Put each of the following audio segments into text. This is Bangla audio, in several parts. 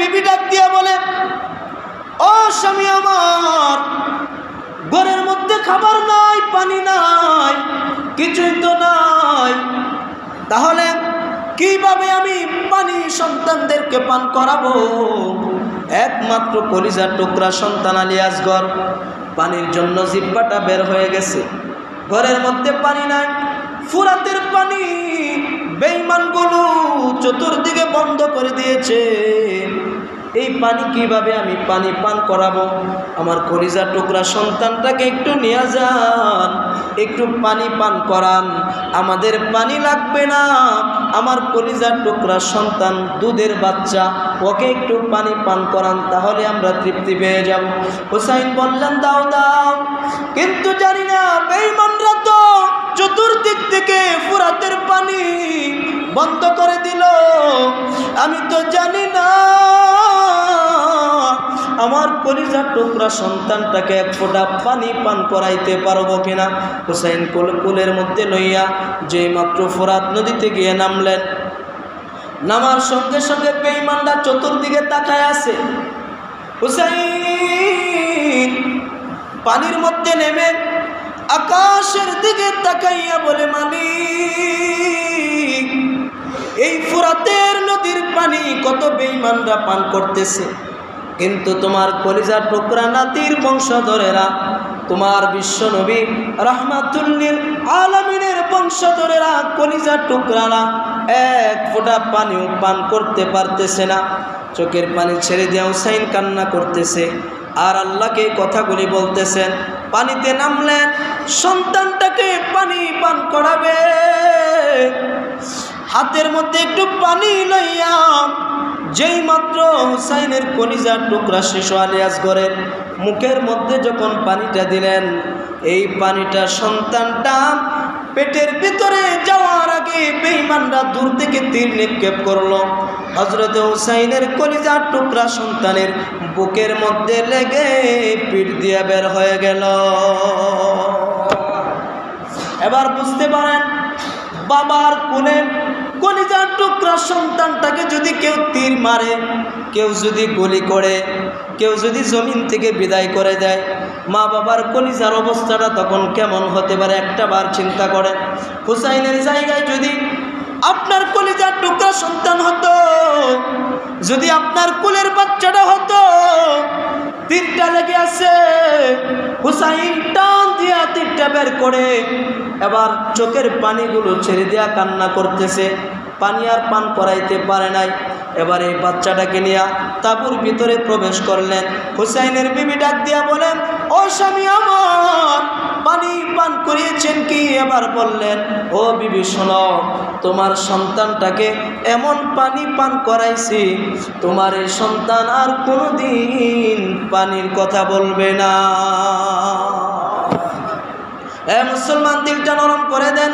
বিবি ডাক দিয়া বলে, ও স্বামী আমার, ঘরের মধ্যে খাবার নাই, পানি নাই, কিছুই তো নাই, তাহলে কিভাবে আমি পানি সন্তানদেরকে পান করাবো? একমাত্র কলিজার টুকরা সন্তান আলী আসগর, পানির জন্য জিহ্বাটা বের হয়ে গেছে, ঘরের মধ্যে পানি নাই, ফুরাতের পানি বেঈমানগুলো চতুর্দিকে বন্ধ করে দিয়েছে। এই পানি কিভাবে আমি পানি পান করাবো? আমার কলিজার টুকরা সন্তানটাকে একটু নিয়ে যান, একটু পানি পান করান, আমাদের পানি লাগবে না, আমার কলিজার টুকরা সন্তান দুধের বাচ্চা, ওকে একটু পানি পান করান, তাহলে আমরা তৃপ্তি পেয়ে যাব। হুসাইন বললেন, দাও দাও, কিন্তু জানি না বেঈমানরা তো চতুর্দিক থেকে ফুরাতের পানি বন্ধ করে দিল, আমি তো জানি না আমার কলিজার টুকরা সন্তানটাকে এক ফোঁটা পানি পান করাইতে পারবো কিনা। হুসাইন কোলের মধ্যে লইয়া যেই মাত্র ফোরাত নদীতে গিয়ে নামলেন, নামার সঙ্গে সঙ্গে বেঈমানরা চতুর্দিকে তাকায় আছে। হুসাইন পানির মধ্যে নেমে আকাশের দিকে তাকাইয়া বলে, মালিক, এই ফুরাতের নদীর পানি কত বেঈমানরা পান করতেছে, কিন্তু তোমার কলিজার টুকরা নাতির বংশধরেরা, তোমার বিশ্ব নবী রাহমাতুল লিল আলামিনের বংশধরেরা, কলিজার টুকরারা এক ফোঁটা পানিও পান করতে পারতেছে না। চোখের পানি ছেড়ে দিয়ে হুসাইন কান্না করতেছে আর আল্লাহকে কথাগুলি বলতেছেন। পানিতে নামলেন, সন্তানটাকে পানি পান করাবে, হাতের মধ্যে একটু পানি লইয়া যেই মাত্র হুসাইনের কলিজার টুকরা শিশু আলী আসগরের মুখের মধ্যে যখন পানিটা দিলেন, এই পানিটা সন্তানটা পেটের ভিতরে যাওয়ার আগে বেঈমানরা দূর থেকে তীর নিক্ষেপ করলো। হযরত হুসাইনের কলিজার টুকরা সন্তানের বুকের মধ্যে লেগে পিঠ দিয়ে বের হয়ে গেল। এবার বুঝতে পারেন, বাবার কোলে কলিজার টুকরা সন্তানটাকে যদি কেউ তীর মারে, কেউ যদি গুলি করে, কেউ যদি জমিন থেকে বিদায় করে দেয়, মা বাবার কলিজার অবস্থাটা তখন কেমন হতে পারে একটা বার চিন্তা করেন। হুসাইনের জায়গায় যদি আপনার কলিজার টুকরা সন্তান হতো, যদি আপনার কোলের বাচ্চাটা হতো, তীরটা লেগে আছে, হুসাইন টান দিয়া তীরটা বের করে এবার চোখের পানিগুলো ছেড়ে দিয়া কান্না করতেছে, পানি আর পান করাইতে পারে নাই। এবার এই বাচ্চাটাকে নিয়ে তাঁবুর ভিতরে প্রবেশ করলেন। হুসাইনের বিবি ডাক দিয়া বলেন, ও স্বামী আমার, পানি পান করিয়েছেন কি? এবার বললেন, ও বিবি শোনো, তোমার সন্তানটাকে এমন পানি পান করাইছি, তোমার এই সন্তান আর কোনোদিন পানির কথা বলবে না। মুসলমান, দিলটা নরম করে দেন।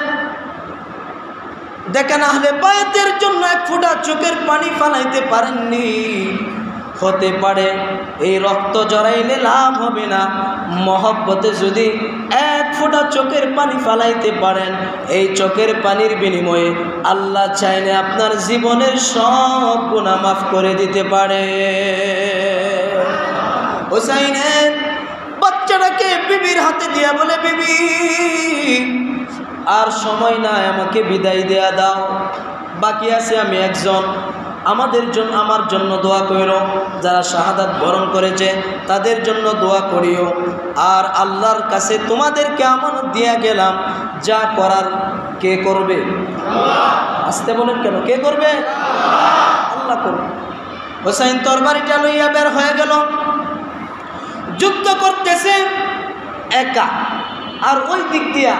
দেখেন, আহলে বায়াতের জন্য এক ফোঁটা চোখের পানি ফালাইতে পারেননি, হতে পারে এই রক্ত জড়াইলে লাভ হবে না, মহব্বতে যদি এক ফোঁটা চোখের পানি ফালাইতে পারেন, এই চোখের পানির বিনিময়ে আল্লাহ চাইলে আপনার জীবনের সব গুনাহ মাফ করে দিতে পারে। হুসাইনের বাচ্চাটাকে বিবির হাতে দিয়া বলে, বিবি আর সময় নাই, আমাকে বিদায় দেয়া দাও, বাকি আছে আমি একজন, আমার জন্য দোয়া করিও, যারা শাহাদাত বরণ করেছে তাদের জন্য দোয়া করিও, আর আল্লাহর কাছে তোমাদেরকে আমানত দিয়া গেলাম, যা করার কে করবে? আসতে বলেন কেন? কে করবে? আল্লাহ করবে। হুসাইন তরবারিটা লইয়া বের হয়ে গেল, যুদ্ধ করতেছে একা, আর ওই দিক দিয়া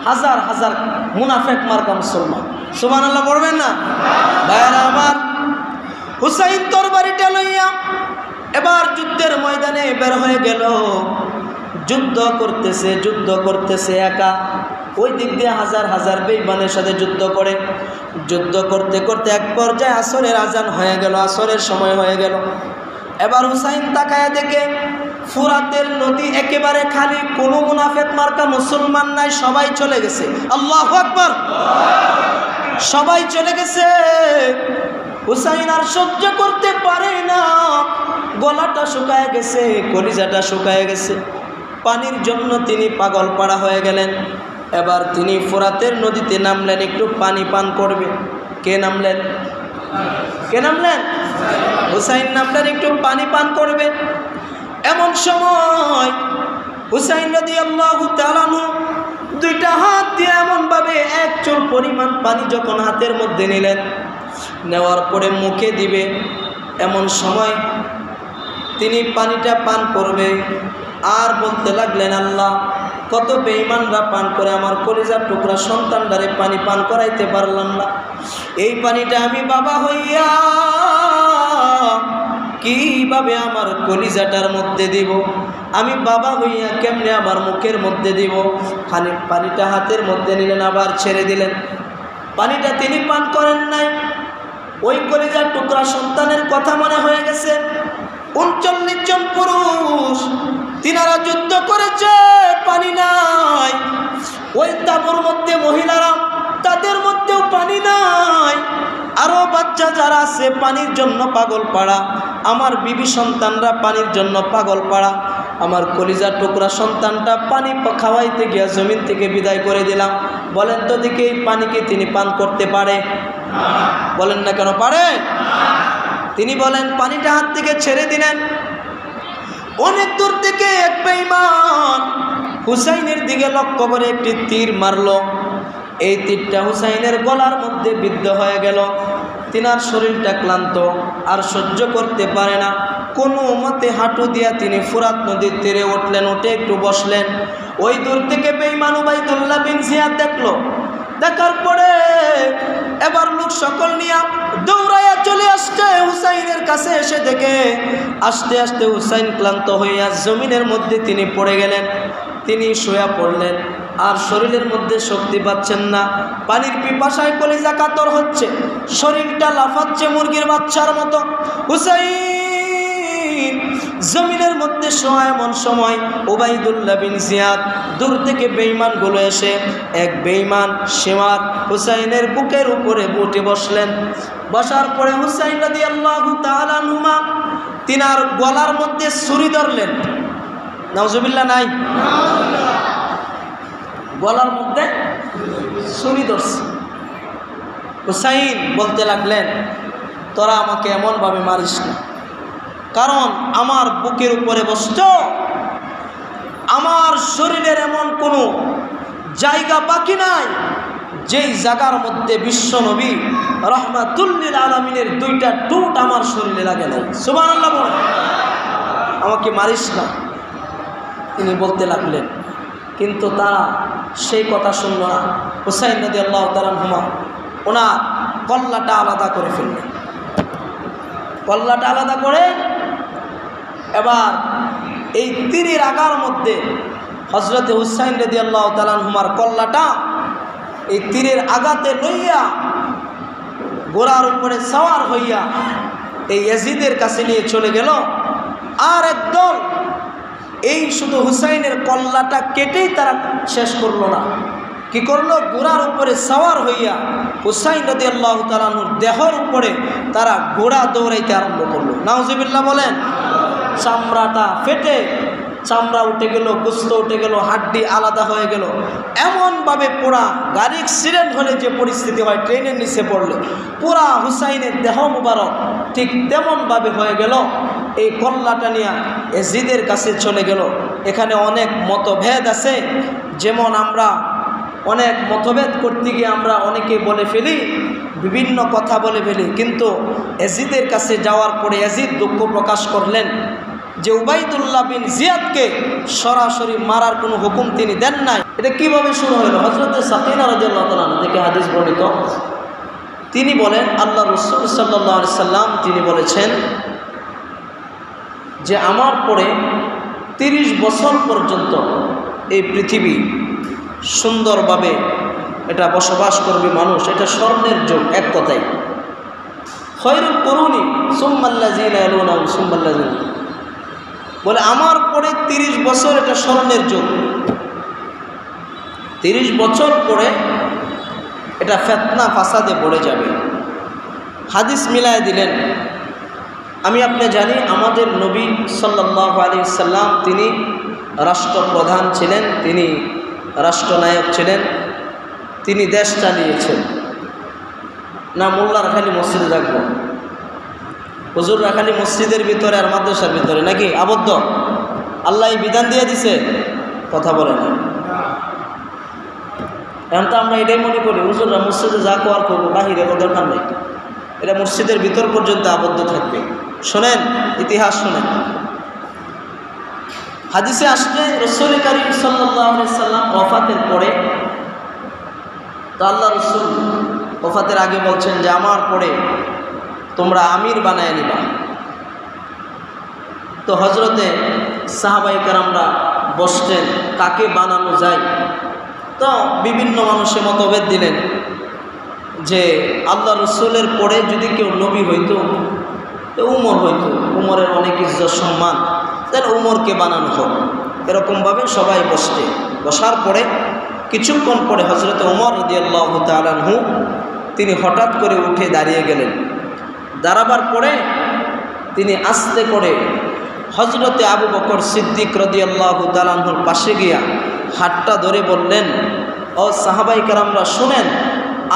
হাজার হাজার মুনাফেক মার্কা মুসলমান। সুবহানাল্লাহ পড়বেন না ভাইরা আমার? হুসাইন তরবারিটা লইয়া এবার যুদ্ধের ময়দানে বের হয়ে গেল, যুদ্ধ করতেছে একা, ওই দিক দিয়ে হাজার হাজার বেঈমানের সাথে যুদ্ধ করে। যুদ্ধ করতে করতে এক পর্যায়ে আসরের আজান হয়ে গেল, আসরের সময় হয়ে গেল। এবার হুসাইন তাকায়া দেখে ফুরাতের নদী একেবারে খালি, কোনো মুনাফেক মার্কা মুসলমান নাই, সবাই চলে গেছে। আল্লাহু আকবার! সবাই চলে গেছে। হুসাইন আর সহ্য করতে পারে না, গলাটা শুকায় গেছে, কলিজাটা শুকায় গেছে, পানির জন্য তিনি পাগল পাড়া হয়ে গেলেন। এবার তিনি ফোরাতের নদীতে নামলেন, একটু পানি পান করবে। কে নামলেন? কে নামলেন? হুসাইন নামলেন, একটু পানি পান করবে। এমন সময় হুসাইন রাদিয়াল্লাহু তাআলা আনহু দুইটা হাত দিয়ে এমনভাবে এক চুল পরিমাণ পানি যখন হাতের মধ্যে নিলেন, নেওয়ার পরে মুখে দিবে, এমন সময় তিনি পানিটা পান করবে আর বলতে লাগলেন, আল্লাহ, কত বেঈমানরা পান করে আমার কলিজার টুকরা সন্তানটারে পানি পান করাইতে পারলাম না। এই পানিটা আমি বাবা হইয়া কিভাবে আমার কলিজাটার মধ্যে দিব? আমি বাবা হইয়া কেমনে আমার মুখের মধ্যে দিব? পানিটা হাতের মধ্যে নিলেন, আবার ছেড়ে দিলেন। পানিটা তিনি পান করেন নাই। ওই কলিজার টুকরা সন্তানের কথা মনে হয়ে গেছে। ৩৯ জন পুরুষ, তিনারা যুদ্ধ করেছে, পানি নাই। ওই তাঁবুর মধ্যে মহিলারা, তাদের মধ্যেও পানি নাই। আরো বাচ্চা যারা আছে পানির জন্য পাগল পাড়া, আমার বিবি সন্তানরা পানির জন্য পাগল পাড়া। আমার কলিজার টুকরা সন্তানটা পানি খাওয়াইতে গিয়া জমিন থেকে বিদায় করে দিলাম। বলেন তো দেখি, এই পানিকে তিনি পান করতে পারে? বলেন না কেন পারে? তিনি বলেন, পানিটা হাত থেকে ছেড়ে দিলেন। অনেক দূর থেকে এক বেঈমান হুসাইনের দিকে লক্ষ্য করে একটি তীর মারল। এই তীরটা হুসাইনের গলার মধ্যে বিদ্ধ হয়ে গেল। তিনার শরীরটা ক্লান্ত, আর সহ্য করতে পারে না। কোনো মতে হাঁটু দিয়া তিনি ফুরাত নদীর তীরে উঠলেন, উঠে একটু বসলেন। ওই দূর থেকে বেঈমান উবাইদুল্লাহ বিন জিয়াদ দেখলো। দেখার পরে এবার লোক সকল নিয়ে দৌড়াইয়া চলে আসছে হুসাইনের কাছে। এসে দেখে আস্তে আস্তে হুসাইন ক্লান্ত হইয়া জমিনের মধ্যে তিনি পড়ে গেলেন। তিনি শুয়ে পড়লেন, আর শরীরের মধ্যে শক্তি পাচ্ছেন না। পানির পিপাসায় কলিজা কাতর হচ্ছে, শরীরটা লাফাচ্ছে মুরগির বাচ্চার মতো। হুসাইন জমিনের মধ্যে শোয়া। এমন সময় উবাইদুল্লাহ বিন জিয়াদ দূর থেকে বেঈমানগুলো এসে এক বেঈমান সেমার হুসাইনের বুকের উপরে উঠে বসলেন। বসার পরে হুসাইন রাদিয়াল্লাহু তাআলা আনহুমা তিনার গলার মধ্যে ছুরি ধরলেন। নাউজুবিল্লাহ নাই, গলার মধ্যে ছুরি ধরছে। হুসাইন বলতে লাগলেন, তোরা আমাকে এমনভাবে মারিস না, কারণ আমার বুকের উপরে বসছ, আমার শরীরের এমন কোনো জায়গা বাকি নাই যেই জায়গার মধ্যে বিশ্ব নবী রাহমাতুল লিল আলামিনের দুইটা টুট আমার শরীরে লাগে নাই। সুবহানাল্লাহ বলেন, আমাকে মারিস না, তিনি বলতে লাগলেন। কিন্তু তারা সেই কথা শুনল না। হুসাইন রাদিয়াল্লাহু তাআলা আনহু ওনার কল্লাটা আলাদা করে ফেললেন। কল্লাটা আলাদা করে এবার এই তীরের আগার মধ্যে হযরতে হুসাইন রাদিয়াল্লাহু তাআলা আনহুর কল্লাটা এই তীরের আগাতে লইয়া ঘোড়ার উপরে সওয়ার হইয়া এই ইয়াজিদের কাছে নিয়ে চলে গেল। আর একদল এই শুধু হুসাইনের কল্লাটা কেটেই তারা শেষ করলো না, কি করলো? ঘোড়ার উপরে সওয়ার হইয়া হুসাইন রাদিয়াল্লাহু তাআলা আনহুর দেহর উপরে তারা ঘোড়া দৌড়াইতে আরম্ভ করলো। নাউজুবিল্লাহ বলেন। চামড়াটা ফেটে চামড়া উঠে গেল, গোস্ত উঠে গেল, হাড্ডি আলাদা হয়ে গেল। এমনভাবে পুরা গাড়ি অ্যাক্সিডেন্ট হলে যে পরিস্থিতি হয় ট্রেনের নিচে পড়লে, পুরা হুসাইনের দেহ মুবারক ঠিক তেমনভাবে হয়ে গেল। এই কল্লাটা নিয়ে ইয়াজিদের কাছে চলে গেল। এখানে অনেক মতভেদ আছে, যেমন আমরা অনেক মতভেদ করতে গিয়ে আমরা অনেকে বলে ফেলি, বিভিন্ন কথা বলে ফেলি। কিন্তু ইয়াজিদের কাছে যাওয়ার পরে ইয়াজিদ দুঃখ প্রকাশ করলেন যে উবাইদুল্লাহ বিন জিয়াদকে সরাসরি মারার কোনো হুকুম তিনি দেন নাই। এটা কিভাবে শুরু হলো? হযরত সাকিনা রাদিয়াল্লাহু তাআলা থেকে হাদিস বর্ণিত, তিনি বলেন আল্লাহ রাসূল সাল্লাল্লাহু আলাইহি সাল্লাম তিনি বলেছেন যে আমার পরে 30 বছর পর্যন্ত এই পৃথিবী সুন্দরভাবে এটা বসবাস করবে মানুষ। এটা স্বর্ণের যুগ, এক কথাই। খয়রুল কুরুনি সুম্মাল্লাযিনা ইয়ালুনাহুম সুম্মাল্লাযিনা, বলে আমার পরে 30 বছর এটা স্বর্ণের যুগ। 30 বছর পরে এটা ফিতনা ফাসাদে পড়ে যাবে। হাদিস মিলায় দিলেন। আমি আপনি জানি আমাদের নবী সাল্লাল্লাহু আলাইহি সাল্লাম তিনি রাষ্ট্রপ্রধান ছিলেন, তিনি রাষ্ট্রনায়ক ছিলেন, তিনি দেশ চালিয়েছেন। না মোল্লার খালি মসজিদে থাকবো, হুজুররা খালি মসজিদের ভিতরে আর মাদ্রাসার ভিতরে নাকি আবদ্ধ? আল্লাহ এই বিধান দিয়ে দিছে, কথা বলে না। এখন তো আমরা এটাই মনে করি হুজুররা মসজিদে যা কোয়ার করবো, বাহিরে কোনো দরকার নেই, এটা মসজিদের ভিতর পর্যন্ত আবদ্ধ থাকবে। শোনেন, ইতিহাস শোনেন। হাদিসে আসলে রাসূল করিম সাল্লাল্লাহু আলাইহি সাল্লাম ওফাতের পরে, তো আল্লাহ রাসূল ওফাতের আগে বলছেন যে আমার পরে তোমরা আমির বানায় নিবা। তো হজরতে সাহাবায়ে কেরামরা বসতেন কাকে বানানো যায়। তো বিভিন্ন মানুষে মতভেদ দিলেন যে আল্লাহ রসুলের পরে যদি কেউ নবী হইতো তো উমর হইতো, উমরের অনেক ইজ্জত সম্মান, তাহলে উমরকে বানানো হোক। এরকমভাবে সবাই বসার পরে কিছুক্ষণ পরে হজরত উমর রাদিয়াল্লাহু তাআলা আনহু তিনি হঠাৎ করে উঠে দাঁড়িয়ে গেলেন। দাঁড়াবার পরে তিনি আস্তে করে হজরতে আবু বকর সিদ্দিক রাদিয়াল্লাহু তাআলা আনহুর পাশে গিয়া হাতটা ধরে বললেন, ও সাহাবায়ে কেরামরা শুনেন,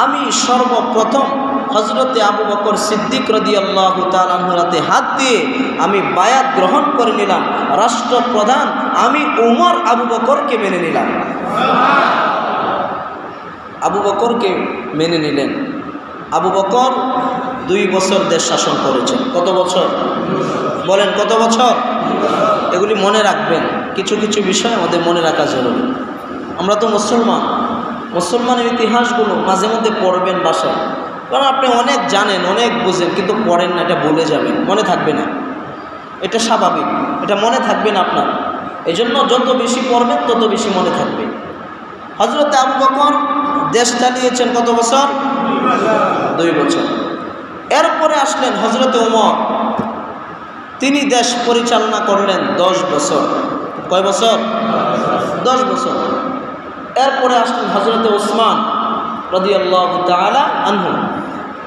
আমি সর্বপ্রথম হজরতে আবু বকর সিদ্দিক রাদিয়াল্লাহু তাআলা আনহুর হাতে হাত দিয়ে আমি বায়াত গ্রহণ করে নিলাম, রাষ্ট্রপ্রধান আমি উমর আবু বকরকে মেনে নিলাম। আবু বকরকে মেনে নিলেন। আবু বকর 2 বছর দেশ শাসন করেছেন। কত বছর বলেন, কত বছর? এগুলি মনে রাখবেন, কিছু কিছু বিষয় আমাদের মনে রাখা জরুরি। আমরা তো মুসলমানের ইতিহাসগুলো মাঝে মধ্যে পড়বেন বাসায়, কারণ আপনি অনেক জানেন, অনেক বুঝেন, কিন্তু পড়েন না, এটা ভুলে যাবেন, মনে থাকবে না। এটা স্বাভাবিক, এটা মনে থাকবে না আপনার। এই জন্য যত বেশি পড়বেন তত বেশি মনে থাকবে। হজরত আবু বকর দেশ চালিয়েছেন কত বছর? 2 বছর। এরপরে আসলেন হজরত উমর, তিনি দেশ পরিচালনা করলেন 10 বছর। কয় বছর? 10 বছর। এরপরে আসলেন হজরতে উসমান রাদিয়াল্লাহু তাআলা আনহু,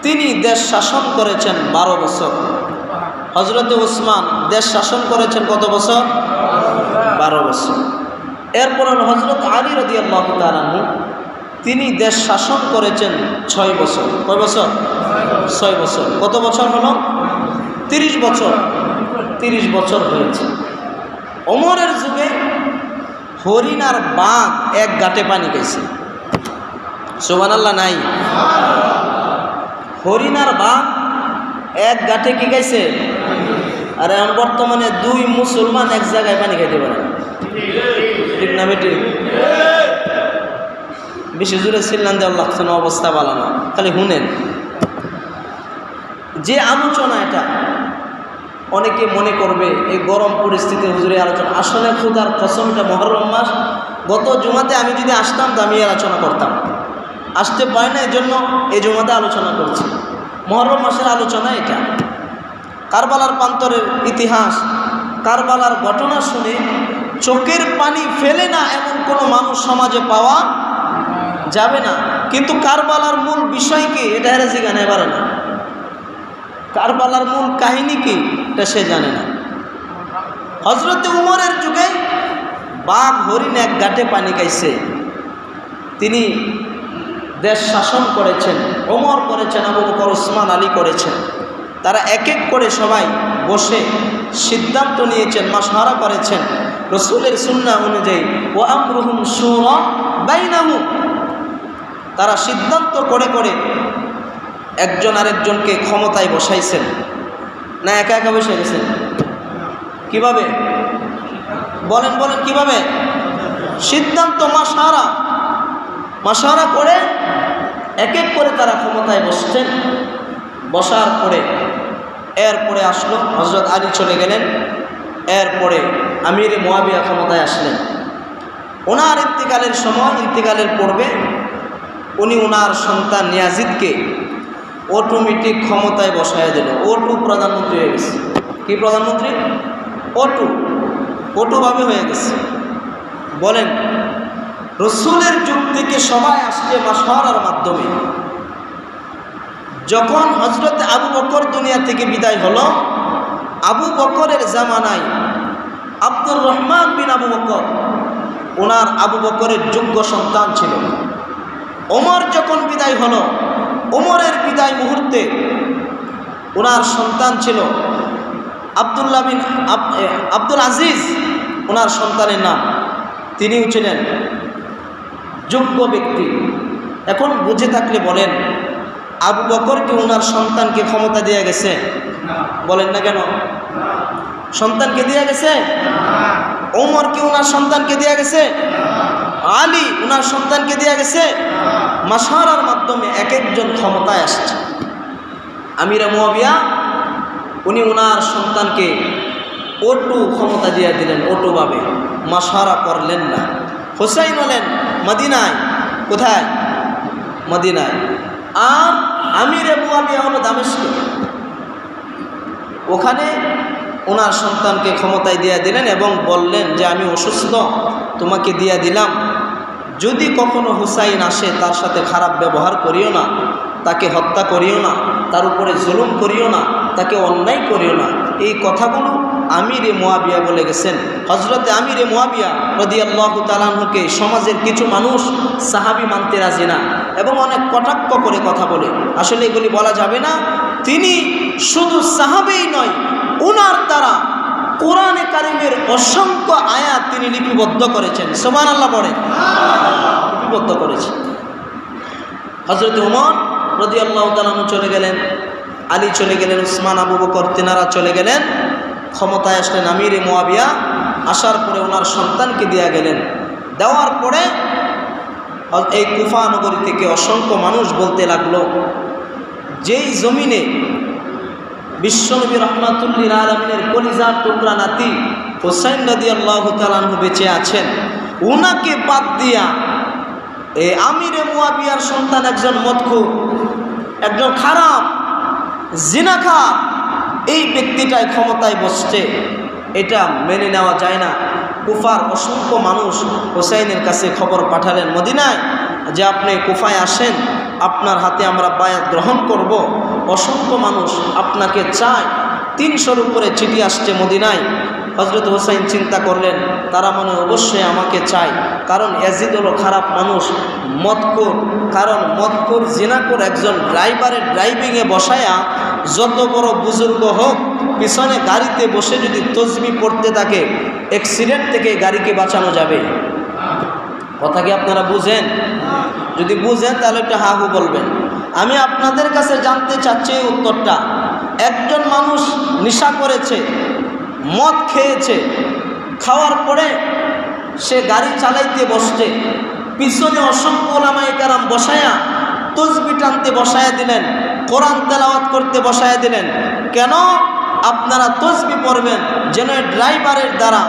তিনি দেশ শাসন করেছেন 12 বছর। হজরতে উসমান দেশ শাসন করেছেন কত বছর? 12 বছর। এরপর হজরত আলী রাদিয়াল্লাহু তাআলা আনহু, তিনি দেশ শাসন করেছেন 6 বছর। কয় বছর? 6 বছর। কত বছর হলো? 30 বছর। 30 বছর হয়েছে। ওমরের যুগে হরিণ আর বাঘ এক ঘাটে পানি খাইছে। সুবহানাল্লাহ নাই? হরিণ আর বাঘ এক ঘাটে কি খাইছে? আর এখন বর্তমানে 2 মুসলমান এক জায়গায় পানি খাইতে পারে, ঠিক না বেটি? বেশি জোরে চিল্লান দেওয়ার লাগছে না, অবস্থা ভালো না, খালি শুনেন। যে আলোচনা এটা অনেকে মনে করবে এই গরম পরিস্থিতি হুজুরে আলোচনা, আসলে খুদার কসম এটা মুহররম মাস। গত জুমাতে আমি যদি আসতাম তো আমি আলোচনা করতাম, আসতে পারি না, এই জন্য এই জুমাতে আলোচনা করছি। মুহররম মাসের আলোচনা এটা। কারবালার প্রান্তরের ইতিহাস, কারবালার ঘটনা শুনে চোখের পানি ফেলে না এমন কোনো মানুষ সমাজে পাওয়া যাবে না। কিন্তু কারবালার মূল বিষয় কি এটা হেরে জিজ্ঞাসা পারে না। কারবালার মূল কাহিনী কি এটা সে জানে না। হজরতে উমরের যুগে বাঘ হরিণ এক ঘাটে পানি খাইছে। তিনি দেশ শাসন করেছেন, ওমর করেছেন, আবু বকর ওসমান আলী করেছেন। তারা এক এক করে সবাই বসে সিদ্ধান্ত নিয়েছেন, মাশওয়ারা করেছেন রাসূলের সুন্নাহ অনুযায়ী, ওয়া আমরুহুম শুরা বাইনাহুম। তারা সিদ্ধান্ত করে করে একজন আরেকজনকে ক্ষমতায় বসাইছেন। না একা একা বসে গেছেন? কিভাবে বলেন বলেন কিভাবে? সিদ্ধান্ত মাশওয়ারা করে এক এক করে তারা ক্ষমতায় বসছেন। বসার পরে এরপরে আসলো হযরত আলী চলে গেলেন। এরপরে আমির মুয়াবিয়া ক্ষমতায় আসলেন। ওনার ইন্তিকালের সময়, ইন্তিকালের পূর্বে উনি ওনার সন্তান ইয়াজিদকে অটোমেটিক ক্ষমতায় বসায় দিল। ওটু প্রধানমন্ত্রী হয়ে গেছে। কি প্রধানমন্ত্রী? ওটুভাবে হয়ে গেছে। বলেন, রাসূলের যুগ থেকে সবাই আসছে মাশওয়ারার মাধ্যমে। যখন হযরত আবু বকর দুনিয়া থেকে বিদায় হলো, আবু বকরের জামানায় আব্দুর রহমান বিন আবু বকর, ওনার আবু বকরের যোগ্য সন্তান ছিল। ওমর যখন বিদায় হলো, ওমরের বিদায় মুহূর্তে ওনার সন্তান ছিল আব্দুল্লাহ বিন আব্দুল আজিজ, ওনার সন্তানের নাম। তিনিও ছিলেন যোগ্য ব্যক্তি। এখন বুঝে থাকলে বলেন, আবু বকরকে ওনার সন্তানকে ক্ষমতা দেয়া গেছে? বলেন না কেন? সন্তানকে দেয়া গেছে? ওমরকে ওনার সন্তানকে দেয়া গেছে? আলী ওনার সন্তানকে দেয়া গেছে? মাশারার মাধ্যমে এক একজন ক্ষমতায় আসছে। আমিরে মুয়াবিয়া উনি ওনার সন্তানকে ওটু ক্ষমতা দিয়ে দিলেন, ওটুভাবে, মাশারা করলেন না। হুসাইন হলেন মদিনায়। কোথায়? মদিনায়। আর আমিরে মুয়াবিয়া হলো দামেস্কে। ওখানে ওনার সন্তানকে ক্ষমতায় দিয়ে দিলেন এবং বললেন যে আমি অসুস্থ, তোমাকে দিয়ে দিলাম, যদি কখনো হুসাইন আসে তার সাথে খারাপ ব্যবহার করিও না, তাকে হত্যা করিও না, তার উপরে জুলুম করিও না, তাকে অন্যায় করিও না। এই কথাগুলো আমিরে মুয়াবিয়া বলে গেছেন। হযরতে আমিরে মুয়াবিয়া রাদিয়াল্লাহু তাআলা আনহুকে সমাজের কিছু মানুষ সাহাবী মানতে রাজি না এবং অনেক কটাক্ষ করে কথা বলে। আসলে এগুলি বলা যাবে না। তিনি শুধু সাহাবীই নয়, ওনার দ্বারা কোরআনে কারিমের অসংখ্য আয়াত তিনি লিপিবদ্ধ করেছেন। সুবহানাল্লাহ পড়ে। লিপিবদ্ধ করেছেন। হযরত ওমর রাদিয়াল্লাহু তাআলা আনহু চলে গেলেন, আলী চলে গেলেন, উসমান, আবু বকর তিনারা চলে গেলেন। ক্ষমতায় আসলেন আমিরে মুয়াবিয়া। আসার পরে ওনার সন্তানকে দিয়া গেলেন। দেওয়ার পরে এই কুফা নগরী থেকে অসংখ্য মানুষ বলতে লাগলো, যেই জমিনে বিশ্বনবী রাহমাতুল্লিল আলামিনের কলিজার টুকরা নাতি হুসাইন রাদিয়াল্লাহু তাআলা আনহু বেঁচে আছেন, উনাকে বাদ দিয়া এই আমিরে মুয়াবিয়ার সন্তান একজন মদখোর, একজন খারাপ জিনাখার, এই ব্যক্তিটাই ক্ষমতায় বসছে, এটা মেনে নেওয়া যায় না। কুফার অসংখ্য মানুষ হুসাইনের কাছে খবর পাঠালেন মদিনায় যে আপনি কুফায় আসেন, আপনার হাতে আমরা বায়াত গ্রহণ করব। অসংখ্য মানুষ আপনাকে চায়। 300-র উপরে চিঠি আসছে মদিনায়। হযরত হুসাইন চিন্তা করলেন, তারা মনে অবশ্যই আমাকে চায়, কারণ ইয়াজিদ হলো খারাপ মানুষ, মদখোর। কারণ মদখোর জিনাখোর একজন ড্রাইভারের ড্রাইভিংয়ে বসায়া যত বড় বুজুর্গ হোক, পিছনে গাড়িতে বসে যদি তসবিহ পড়তে থাকে, অ্যাক্সিডেন্ট থেকে গাড়িকে বাঁচানো যাবে। কথা কি আপনারা বুঝেন? যদি বুঝেন তাহলে একটা হাহু বলবেন। আমি আপনাদের কাছে জানতে চাচ্ছি এই উত্তরটা। একজন মানুষ নেশা করেছে, মদ খেয়েছে, খাওয়ার পরে সে গাড়ি চালাইতে বসছে, পিছনে অসংখ্য ওলামায়ে কেরাম বসায়া তসবিহ টানতে বসায়া দিলেন, কোরআন তেলাওয়াত করতে বসায়া দিলেন। কেন? আপনারা তসবিহ পড়বেন যেন ড্রাইভারের দ্বারা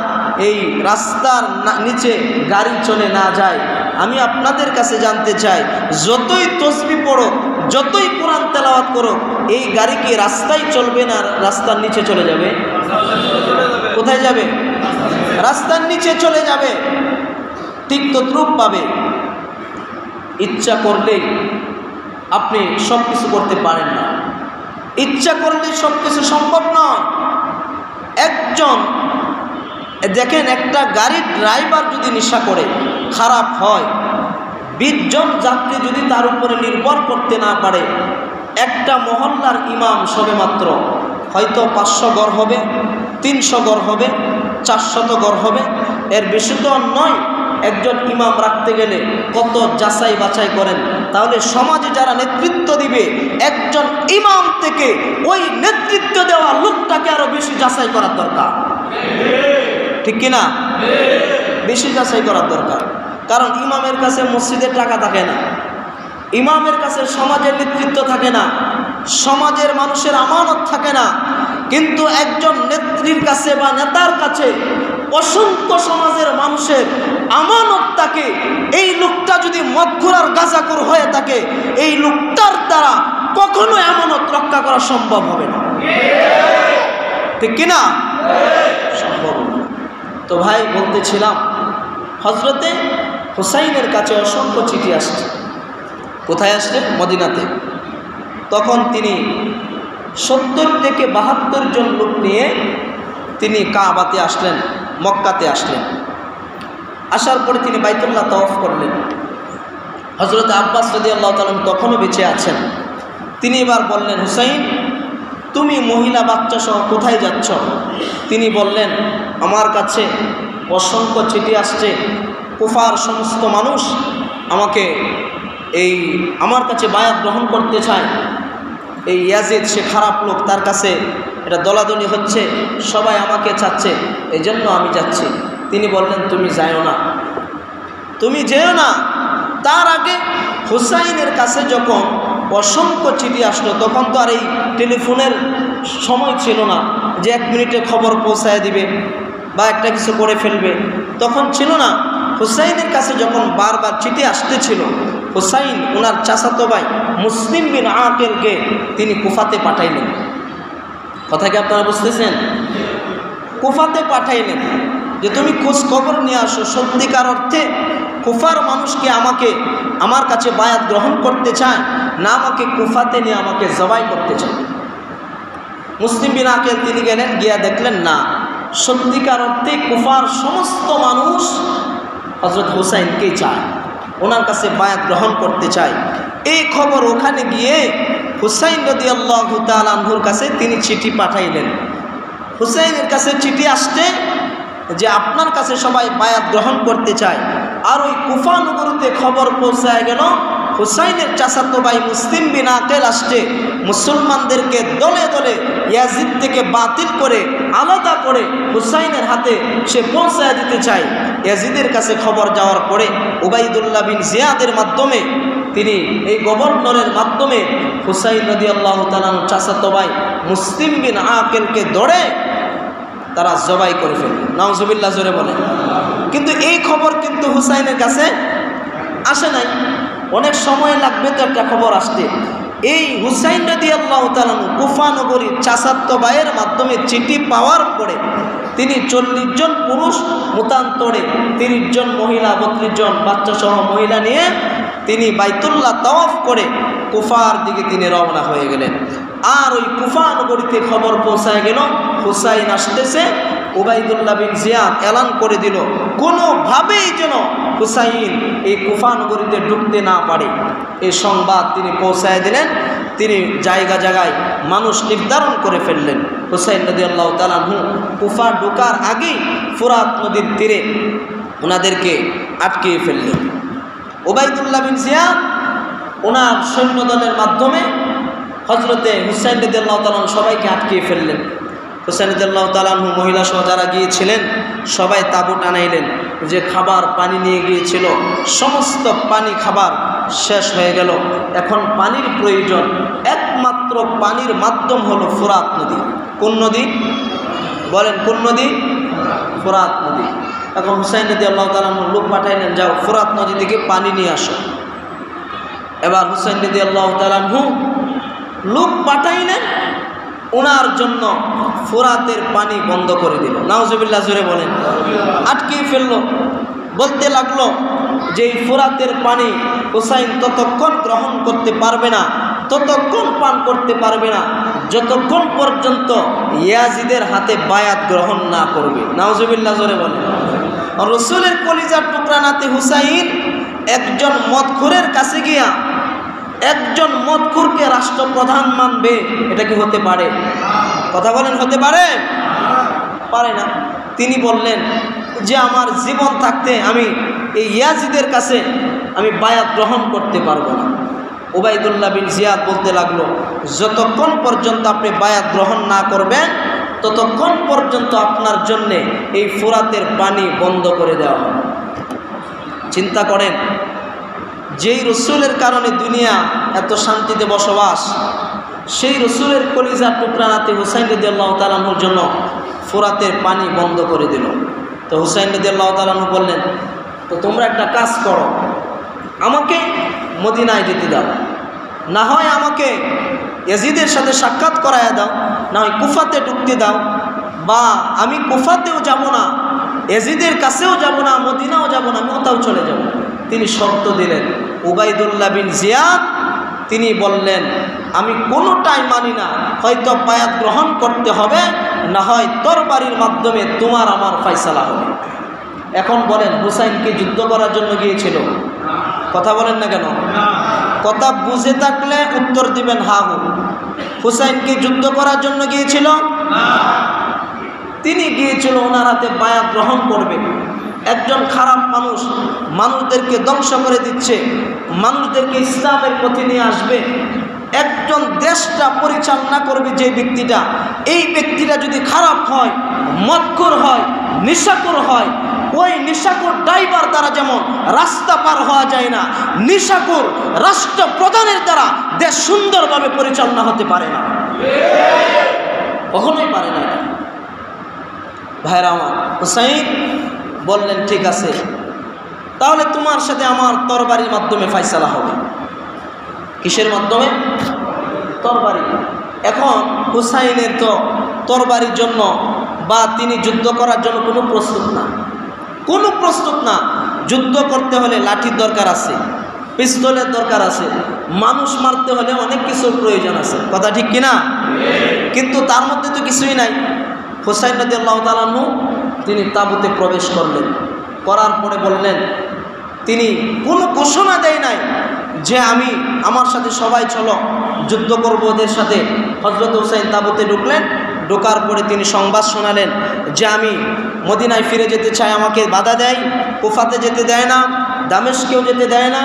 এই রাস্তার নিচে গাড়ি চলে না যায়। আমি আপনাদের কাছে জানতে চাই, যতই তসবিহ পড়ো, যতই কোরআন তেলাওয়াত করো, এই গাড়ি কি রাস্তায় চলবে না রাস্তার নিচে চলে যাবে? কোথায় যাবে? রাস্তার নিচে চলে যাবে। ঠিক তদ্রূপ পাবে ইচ্ছা করলেই আপনি সব কিছু করতে পারেন না। ইচ্ছা করলে সব কিছু সম্ভব নয়। একজন দেখেন, একটা গাড়ির ড্রাইভার যদি নেশা করে খারাপ হয়, 20 জন যাত্রী যদি তার উপরে নির্ভর করতে না পারে, একটা মহল্লার ইমাম সবে মাত্র হয়তো 500 ঘর হবে, 300 ঘর হবে, 400 ঘর হবে, এর বেশি তো নয়। একজন ইমাম রাখতে গেলে কত যাচাই বাছাই করেন। তাহলে সমাজে যারা নেতৃত্ব দিবে, একজন ইমাম থেকে ওই নেতৃত্ব দেওয়া লোকটাকে আরো বেশি যাচাই করার দরকার, ঠিক কিনা? বেশি যাচাই করার দরকার। কারণ ইমামের কাছে মসজিদের টাকা থাকে না, ইমামের কাছে সমাজের নেতৃত্ব থাকে না, সমাজের মানুষের আমানত থাকে না। কিন্তু একজন নেত্রীর কাছে বা নেতার কাছে অসংখ্য সমাজের মানুষের আমানত থাকে। এই লোকটা যদি মদখোর আর গাঁজাখোর হয়ে থাকে, এই লোকটার দ্বারা কখনো আমানত রক্ষা করা সম্ভব হবে না, ঠিক কিনা? সম্ভব না। তো ভাই বলতেছিলাম, হযরতে হুসাইনের কাছে অসংখ্য চিঠি আসছে। কোথায় আসছে? মদিনাতে। তখন তিনি 70 থেকে 72 জন লোক নিয়ে তিনি কাবাতে আসলেন, মক্কাতে আসলেন। আসার পরে তিনি বাইতুল্লাহ তাওয়াফ করলেন। হযরত আব্বাস রাদিয়াল্লাহু তাআলা তখনও বেঁচে আছেন। তিনি এবার বললেন, হুসাইন, তুমি মহিলা বাচ্চা সহ কোথায় যাচ্ছ? তিনি বললেন, আমার কাছে অসংখ্য চিঠি আসছে, কুফার সমস্ত মানুষ আমাকে আমার কাছে বায়াত গ্রহণ করতে চায়। এই ইয়াজিদ সে খারাপ লোক, তার কাছে এটা দলাদলি হচ্ছে, সবাই আমাকে চাচ্ছে, এই জন্য আমি যাচ্ছি। তিনি বললেন, তুমি যাও না, তুমি যেও না। তার আগে হুসাইনের কাছে যখন অসংখ্য চিঠি আসলো, তখন তো আর এই টেলিফোনের সময় ছিল না যে 1 মিনিটে খবর পৌঁছায় দিবে বা একটা কিছু করে ফেলবে, তখন ছিল না। হুসাইনের কাছে যখন বারবার চিঠি আসতেছিল, হুসাইন ওনার চাচাতো ভাই মুসলিম বিন আকিলকে তিনি কুফাতে পাঠাইলেন। কথা কি আপনারা বুঝতেছেন? কুফাতে পাঠাইলেন যে তুমি খোঁজ খবর নিয়ে আসো, সত্যিকার অর্থে কুফার মানুষকে আমার কাছে বায়াত গ্রহণ করতে চায় না আমাকে কুফাতে নিয়ে আমাকে জবাই করতে চায়। মুসলিম বিন আকিল তিনি গেলেন, গিয়া দেখলেন না, সত্যিকার অর্থে কুফার সমস্ত মানুষ হযরত হুসাইনকেই চায়, ওনার কাছে বায়াত গ্রহণ করতে চায়। এই খবর ওখানে গিয়ে হুসাইন রাদিয়াল্লাহু তাআলা আনহুর কাছে তিনি চিঠি পাঠাইলেন। হুসাইনের কাছে চিঠি আসছে যে আপনার কাছে সবাই বায়াত গ্রহণ করতে চায়। আর ওই কুফা নগরীতে খবর পৌঁছায় গেল, হুসাইনের চাচাতো ভাই মুসলিম বিন আকিল আসছে, মুসলমানদেরকে দলে দলে ইয়াজিদ থেকে বাতিল করে আলাদা করে হুসাইনের হাতে সে পৌঁছায় দিতে চায়। ইয়াজিদের কাছে খবর যাওয়ার পরে উবাইদুল্লাহ বিন জিয়াদের মাধ্যমে, তিনি এই গভর্নরের মাধ্যমে হুসাইন রাদিয়াল্লাহু তাআলা চাচাতো ভাই মুসলিম বিন আকিলকে ধরে তারা জবাই করে ফেললেন। নাউজুবিল্লাহ, জোরে বলেন। কিন্তু এই খবর কিন্তু হুসাইনের কাছে আসে নাই, অনেক সময় লাগবে তো একটা খবর আসতে। এই হুসাইন রাদিয়াল্লাহু তাআলা কুফা নগরীর চাচাতো ভাইয়ের মাধ্যমে চিঠি পাওয়ার পরে তিনি 40 জন পুরুষ মুতান্তরে 30 জন মহিলা, 32 জন বাচ্চা সহ মহিলা নিয়ে তিনি বাইতুল্লাহ তাওয়াফ করে কুফার দিকে তিনি রওনা হয়ে গেলেন। আর ওই কুফা নগরীতে খবর পৌঁছায় গেল হুসাইন আসতেছে। উবাইদুল্লাহ বিন জিয়াদ এলান করে দিল, কোনোভাবেই যেন হুসাইন এই কুফা নগরীতে ঢুকতে না পারে। এই সংবাদ তিনি পৌঁছায় দিলেন। তিনি জায়গা জায়গায় মানুষ নির্ধারণ করে ফেললেন। হুসাইন রাদিয়াল্লাহু তাআলা আনহু কুফা ঢোকার আগেই ফুরাত নদীর তীরে ওনাদেরকে আটকিয়ে ফেললেন। উবাইদুল্লাহ বিন জিয়াদ ওনার সৈন্যদলের মাধ্যমে হযরতে হুসাইন রাদিয়াল্লাহু তাআলা সবাইকে আটকিয়ে ফেললেন। হুসাইন রাদিয়াল্লাহু তাআলা মহিলা সহ যারা গিয়েছিলেন সবাই তাঁবু টানাইলেন। যে খাবার পানি নিয়ে গিয়েছিল সমস্ত পানি খাবার শেষ হয়ে গেল। এখন পানির প্রয়োজন, একমাত্র পানির মাধ্যম হলো ফুরাত নদী। কোন নদী বলেন? কোন নদী? ফুরাত নদী। এখন হুসাইন রাদিয়াল্লাহু তাআলা লোক পাঠাইলেন, যাও ফুরাত নদী থেকে পানি নিয়ে আসো। এবার হুসাইন রাদিয়াল্লাহু তাআলা লোক পাঠাইলেন, ওনার জন্য ফুরাতের পানি বন্ধ করে দিল। নাউজুবিল্লাহ, জোরে বলেন। আটকিয়ে ফেললো। বলতে লাগলো যে এই ফুরাতের পানি হুসাইন ততক্ষণ গ্রহণ করতে পারবে না, ততক্ষণ পান করতে পারবে না যতক্ষণ পর্যন্ত ইয়াজিদের হাতে বায়াত গ্রহণ না করবে। নাউজুবিল্লাহ, জোরে বলেন। রাসূলের কলিজার টুকরা নাতি হুসাইন একজন মদখোরের কাছে গিয়া একজন মদখোরকে রাষ্ট্রপ্রধান মানবে, এটা কি হতে পারে? কথা বলেন, হতে পারে? পারে না। তিনি বললেন যে আমার জীবন থাকতে আমি এই ইয়াজিদের কাছে আমি বায়াত গ্রহণ করতে পারবো না। উবাইদুল্লাহ বিন জিয়াদ বলতে লাগলো, যতক্ষণ পর্যন্ত আপনি বায়াত গ্রহণ না করবেন ততক্ষণ পর্যন্ত আপনার জন্যে এই ফুরাতের পানি বন্ধ করে দেওয়া হবে। চিন্তা করেন, যেই রসুলের কারণে দুনিয়া এত শান্তিতে বসবাস, সেই রসুলের কলিজার টুকরা নাতি হুসাইন রাদিয়াল্লাহু তাআলা আনহুর জন্য ফুরাতের পানি বন্ধ করে দিল। তো হুসাইন রাদিয়াল্লাহু তাআলা আনহু বললেন, তো তোমরা একটা কাজ করো, আমাকে মদিনায় যেতে দাও, না হয় আমাকে ইয়াজিদের সাথে সাক্ষাৎ করায়া দাও, না হয় কুফাতে ঢুকতে দাও, বা আমি কুফাতেও যাব না, ইয়াজিদের কাছেও যাব না, মদিনাও যাব না, আমি ওটাও চলে যাব। তিনি শর্ত দিলেন। উবাইদুল্লাহ বিন জিয়াদ তিনি বললেন, আমি কোনোটাই মানি না, হয়তো বায়াত গ্রহণ করতে হবে, না হয় তরবারির মাধ্যমে তোমার আমার ফয়সালা হবে। এখন বলেন, হুসাইন কি যুদ্ধ করার জন্য গিয়েছিল? কথা বলেন না কেন? কথা বুঝে থাকলে উত্তর দিবেন হা হু। হুসাইন কি যুদ্ধ করার জন্য গিয়েছিল? তিনি গিয়েছিল ওনার হাতে বায়াত গ্রহণ করবে। একজন খারাপ মানুষ মানুষদেরকে ধ্বংস করে দিচ্ছে, মানুষদেরকে ইসলামের পথে নিয়ে আসবে, একজন দেশটা পরিচালনা করবে যে ব্যক্তিটা, এই ব্যক্তিটা যদি খারাপ হয়, মদখোর হয়, নেশাখোর হয়, ওই নেশাখোর ড্রাইভার দ্বারা যেমন রাস্তা পার হওয়া যায় না, নেশাখোর রাষ্ট্রপ্রধানের দ্বারা দেশ সুন্দরভাবে পরিচালনা হতে পারে না, কখনোই পারে না। ভাইরা আমার, হুসাইন বললেন, ঠিক আছে, তাহলে তোমার সাথে আমার তরবারির মাধ্যমে ফয়সালা হবে। কিসের মাধ্যমে? তরবারি। এখন হুসাইনের তো তরবারির জন্য বা তিনি যুদ্ধ করার জন্য কোনো প্রস্তুত না, কোনো প্রস্তুত না। যুদ্ধ করতে হলে লাঠির দরকার আছে, পিস্তলের দরকার আছে, মানুষ মারতে হলে অনেক কিছুর প্রয়োজন আছে, কথা ঠিক কিনা? কিন্তু তার মধ্যে তো কিছুই নাই। হুসাইন রাদিয়াল্লাহু তাআলা আনহু তিনি তাঁবুতে প্রবেশ করলেন, করার পরে বললেন, তিনি কোনো ঘোষণা দেয় নাই যে আমি আমার সাথে সবাই চলো যুদ্ধ করবো ওদের সাথে। হযরত হুসাইন তাঁবুতে ঢুকলেন, ঢোকার পরে তিনি সংবাদ শোনালেন যে আমি মদিনায় ফিরে যেতে চাই, আমাকে বাধা দেয়, কুফাতে যেতে দেয় না, দামেস্কেও যেতে দেয় না,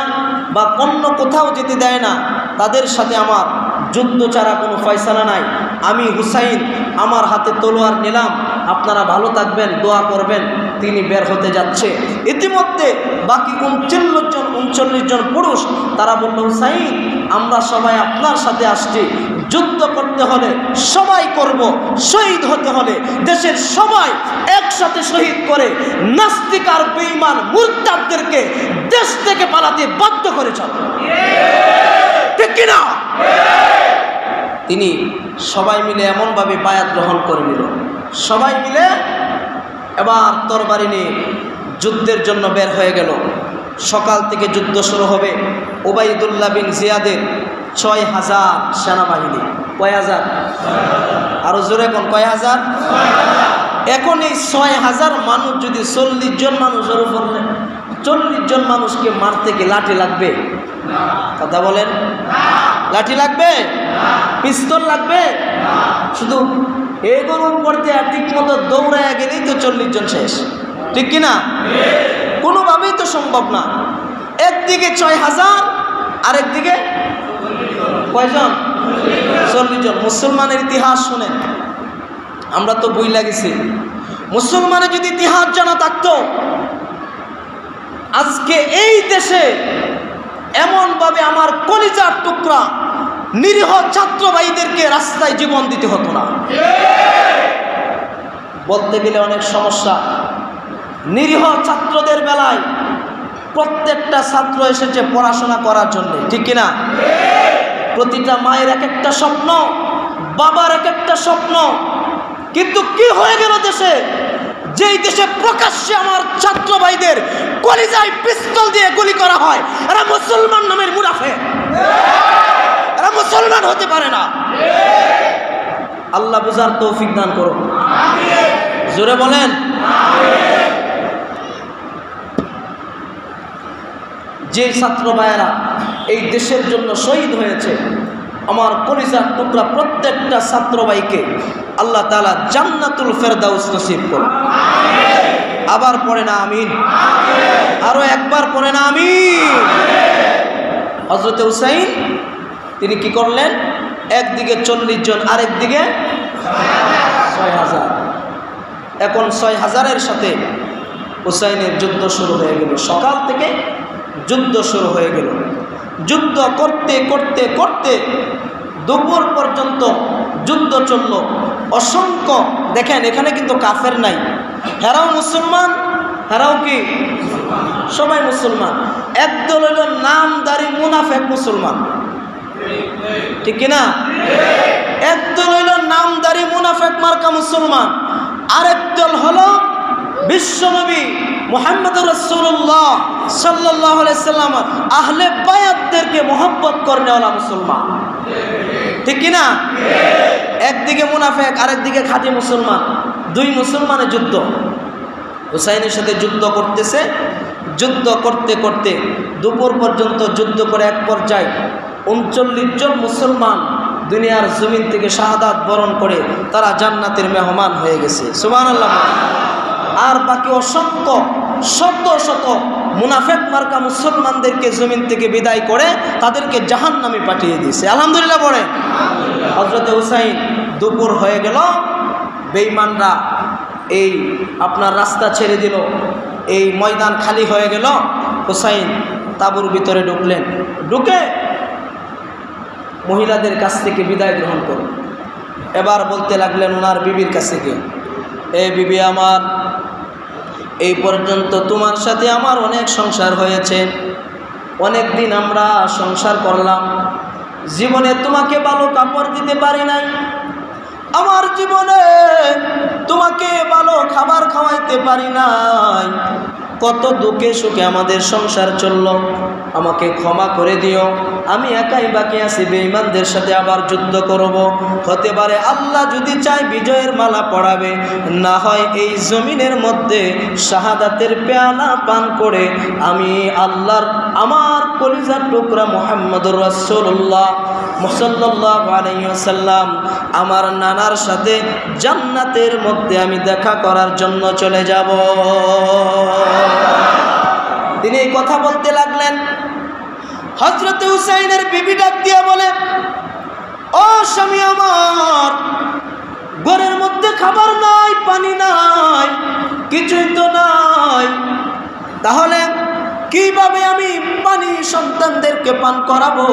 বা অন্য কোথাও যেতে দেয় না, তাদের সাথে আমার যুদ্ধ ছাড়া কোনো ফয়সালা নাই। আমি হুসাইন আমার হাতে তলোয়ার নিলাম, আপনারা ভালো থাকবেন, দোয়া করবেন। তিনি বের হতে যাচ্ছে। ইতিমধ্যে বাকি 39 জন পুরুষ তারা বলল, হুসাইন আমরা সবাই আপনার সাথে আসছি, যুদ্ধ করতে হলে সবাই করব, শহীদ হতে হলে দেশের সবাই একসাথে শহীদ করে নাস্তিক আর বেঈমান মুরতাদদেরকে দেশ থেকে পালাতে বাধ্য করে চল, ঠিক কিনা? তিনি সবাই মিলে এমনভাবে বায়াত গ্রহণ করে নিল, সবাই মিলে এবার তরবারি নিয়ে যুদ্ধের জন্য বের হয়ে গেল। সকাল থেকে যুদ্ধ শুরু হবে। উবাইদুল্লাহ বিন জিয়াদের 6000 সেনাবাহিনী। কয় হাজার? আরো জোরে কোন, কয় হাজার? এখন এই 6000 মানুষ যদি 40 জন মানুষের উপর, 40 জন মানুষকে মারতে গিয়ে লাঠি লাগবে? কথা বলেন, লাঠি লাগবে? পিস্তল লাগবে? শুধু এগুলোর পড়তে আর ঠিক মতো দৌড়ায় গেলেই তো 40 জন শেষ, ঠিক কিনা? কোনোভাবেই তো সম্ভব না। একদিকে 6000, আরেকদিকে কয়জন? 40 জন। মুসলমানের ইতিহাস শুনেন, আমরা তো বই লাগেছি। মুসলমানের যদি ইতিহাস জানা থাকতো, আজকে এই দেশে এমনভাবে আমার কলিজার টুকরা নিরীহ ছাত্র ভাইদেরকে রাস্তায় জীবন দিতে হতো না। বলতে গেলে অনেক সমস্যা। নিরীহ ছাত্রদের বেলায় প্রত্যেকটা ছাত্র এসেছে পড়াশোনা করার জন্য, ঠিক কিনা? প্রতিটা মায়ের এক একটা স্বপ্ন, বাবার এক একটা স্বপ্ন। কিন্তু কি হয়ে গেল দেশে? যেই দেশে প্রকাশ্যে আমার ছাত্র ভাইদের কলিজায় পিস্তল দিয়ে গুলি করা হয়, এরা মুসলমান নামের মুনাফিক, এরা মুসলমান হতে পারে না। আল্লাহ বুঝার তৌফিক দান করুন, জোরে বলেন। যে ছাত্র ভাইয়েরা এই দেশের জন্য শহীদ হয়েছে, আমার কলিজার টুকরা প্রত্যেকটা ছাত্র ভাইকে আল্লাহ তাআলা জান্নাতুল ফেরদাউস নসিব করুন। আবার পড়ে না আমিন, আরো একবার পড়ে না আমিন। হযরত হুসাইন তিনি কি করলেন? একদিকে 40 জন, আরেকদিকে 6000। এখন 6000-এর সাথে হুসাইনের যুদ্ধ শুরু হয়ে গেল। সকাল থেকে যুদ্ধ শুরু হয়ে গেল। যুদ্ধ করতে করতে করতে দুপুর পর্যন্ত যুদ্ধ চলল। অসংখ্য, দেখেন এখানে কিন্তু কাফের নাই, হেরাও মুসলমান, হেরাও কি সবাই মুসলমান। একদল হইল নামদারি মুনাফেক মুসলমান, ঠিক কিনা? একদল হইল নামদারি মুনাফেক মার্কা মুসলমান, আরেক দল হলো বিশ্বনবী মুহাম্মদুর রাসূলুল্লাহ সাল্লাল্লাহু আলাইহি সাল্লাম আহলে বায়াতদেরকে মহব্বত করেওয়ালা মুসলমান, ঠিক কি না? একদিকে মুনাফিক, আরেকদিকে খাঁটি মুসলমান, দুই মুসলমানের যুদ্ধ। হুসাইনের সাথে যুদ্ধ করতেছে, যুদ্ধ করতে করতে দুপুর পর্যন্ত যুদ্ধ করে এক পর্যায়ে 39 জন মুসলমান দুনিয়ার জমিন থেকে শাহাদাত বরণ করে তারা জান্নাতের মেহমান হয়ে গেছে, সুবহানাল্লাহ। আর বাকি অসংখ্য শত শত মুনাফিক মার্কা মুসলমানদেরকে জমিন থেকে বিদায় করে তাদেরকে জাহান্নামে পাঠিয়ে দিয়েছে, আলহামদুলিল্লাহ পড়ে। হযরত হুসাইন দুপুর হয়ে গেল, বেঈমানরা এই আপনার রাস্তা ছেড়ে দিল, এই ময়দান খালি হয়ে গেল। হুসাইন তাঁবুর ভিতরে ঢুকলেন, ঢুকে মহিলাদের কাছ থেকে বিদায় গ্রহণ করল। এবার বলতে লাগলেন ওনার বিবির কাছে গিয়ে, এ বিবি আমার, এই পর্যন্ত তোমার সাথে আমার অনেক সংসার হয়েছে, অনেক দিন আমরা সংসার করলাম, জীবনে তোমাকে ভালো কাপড় দিতে পারি নাই, আমার জীবনে তোমাকে ভালো খাবার খাওয়াইতে পারি নাই, কত দুঃখে সুখে আমাদের সংসার চলল, আমাকে ক্ষমা করে দিও, আমি একাই বাকি আছি, বেঈমানদের সাথে আবার যুদ্ধ করব, হতে পারে আল্লাহ যদি চায় বিজয়ের মালা পড়াবে, না হয় এই জমিনের মধ্যে শাহাদাতের পেয়ালা পান করে আমি আল্লাহর আমার কলিজার টুকরা মুহাম্মদুর রাসূলুল্লাহ সাল্লাল্লাহু আলাইহি ওয়াসাল্লাম আমার নানার সাথে জান্নাতের মধ্যে আমি দেখা করার জন্য চলে যাব। তিনি এই কথা বলতে লাগলেন। হযরত হুসাইনের বিবি ডাক দিয়া বলে, ও স্বামী আমার, ঘরের মধ্যে খাবার নাই, পানি নাই, কিছুই তো নাই, তাহলে কিভাবে আমি পানি সন্তানদেরকে পান করাবো?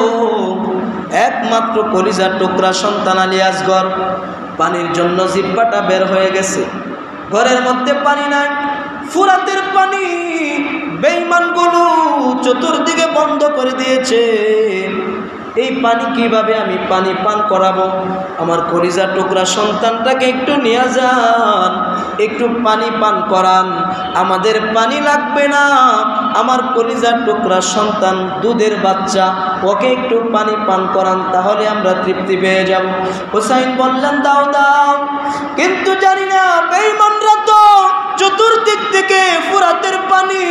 একমাত্র কলিজার টুকরা সন্তান আলী আসগর, পানির জন্য জিহ্বাটা বের হয়ে গেছে, ঘরের মধ্যে পানি নাই, ফুরাতের পানি বেঈমানগুলো চতুর্দিকে বন্ধ করে দিয়েছে, এই পানি কিভাবে আমি পানি পান করাবো? আমার কলিজার টুকরা সন্তানটাকে একটু নিয়ে যান, একটু পানি পান করান, আমাদের পানি লাগবে না, আমার কলিজার টুকরা সন্তান দুধের বাচ্চা, ওকে একটু পানি পান করান, তাহলে আমরা তৃপ্তি পেয়ে যাব। হুসাইন বললেন, দাও দাও, কিন্তু জানি না বেঈমানরা তো চতুর্দিক থেকে ফুরাতের পানি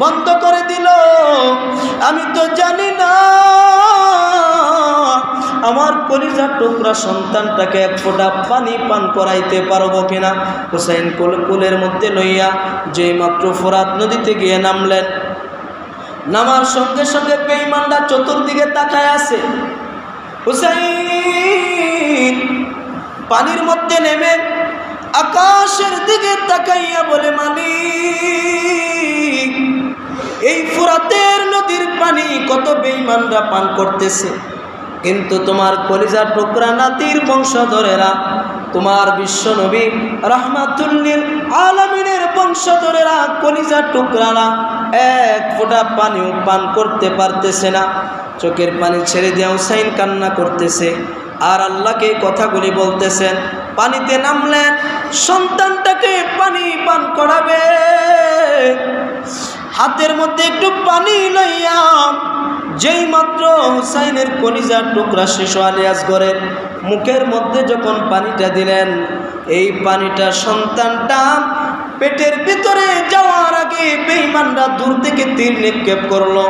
বন্ধ করে দিল, আমি তো জানি না আমার কলিজার টুকরা সন্তানটাকে এক ফোঁটা পানি পান করাইতে পারবো কিনা। হুসাইন কোলের মধ্যে লইয়া যেই মাত্র ফোরাত নদীতে গিয়ে নামলেন, নামার সঙ্গে সঙ্গে বেঈমানরা চতুর্দিকে তাকায় আছে। হুসাইন পানির মধ্যে নেমে আকাশের দিকে তাকাইয়া বলে, মালিক, এই ফুরাতের নদীর পানি কত বেঈমানরা পান করতেছে, কিন্তু তোমার কলিজার টুকরা নাতির বংশধরেরা, তোমার বিশ্বনবী রাহমাতুল লিল আলামিনের বংশধরেরা, কলিজার টুকরারা এক ফোঁটা পানিও পান করতে পারতেছে না। চোখের পানি ছেড়ে দিয়ে হুসাইন কান্না করতেছে আর আল্লাহকে কথাগুলি বলতেছেন। পানিতে নামলেন, সন্তানটাকে পানি পান করাবে, হাতের মধ্যে একটু পানি লইয়া যেই মাত্র হুসাইনের কলিজার টুকরা শিশু আলী আসগরের মুখের মধ্যে যখন পানিটা দিলেন, এই পানিটা সন্তানটা পেটের ভিতরে যাওয়ার আগে বেঈমানরা দূর থেকে তীর নিক্ষেপ করলো,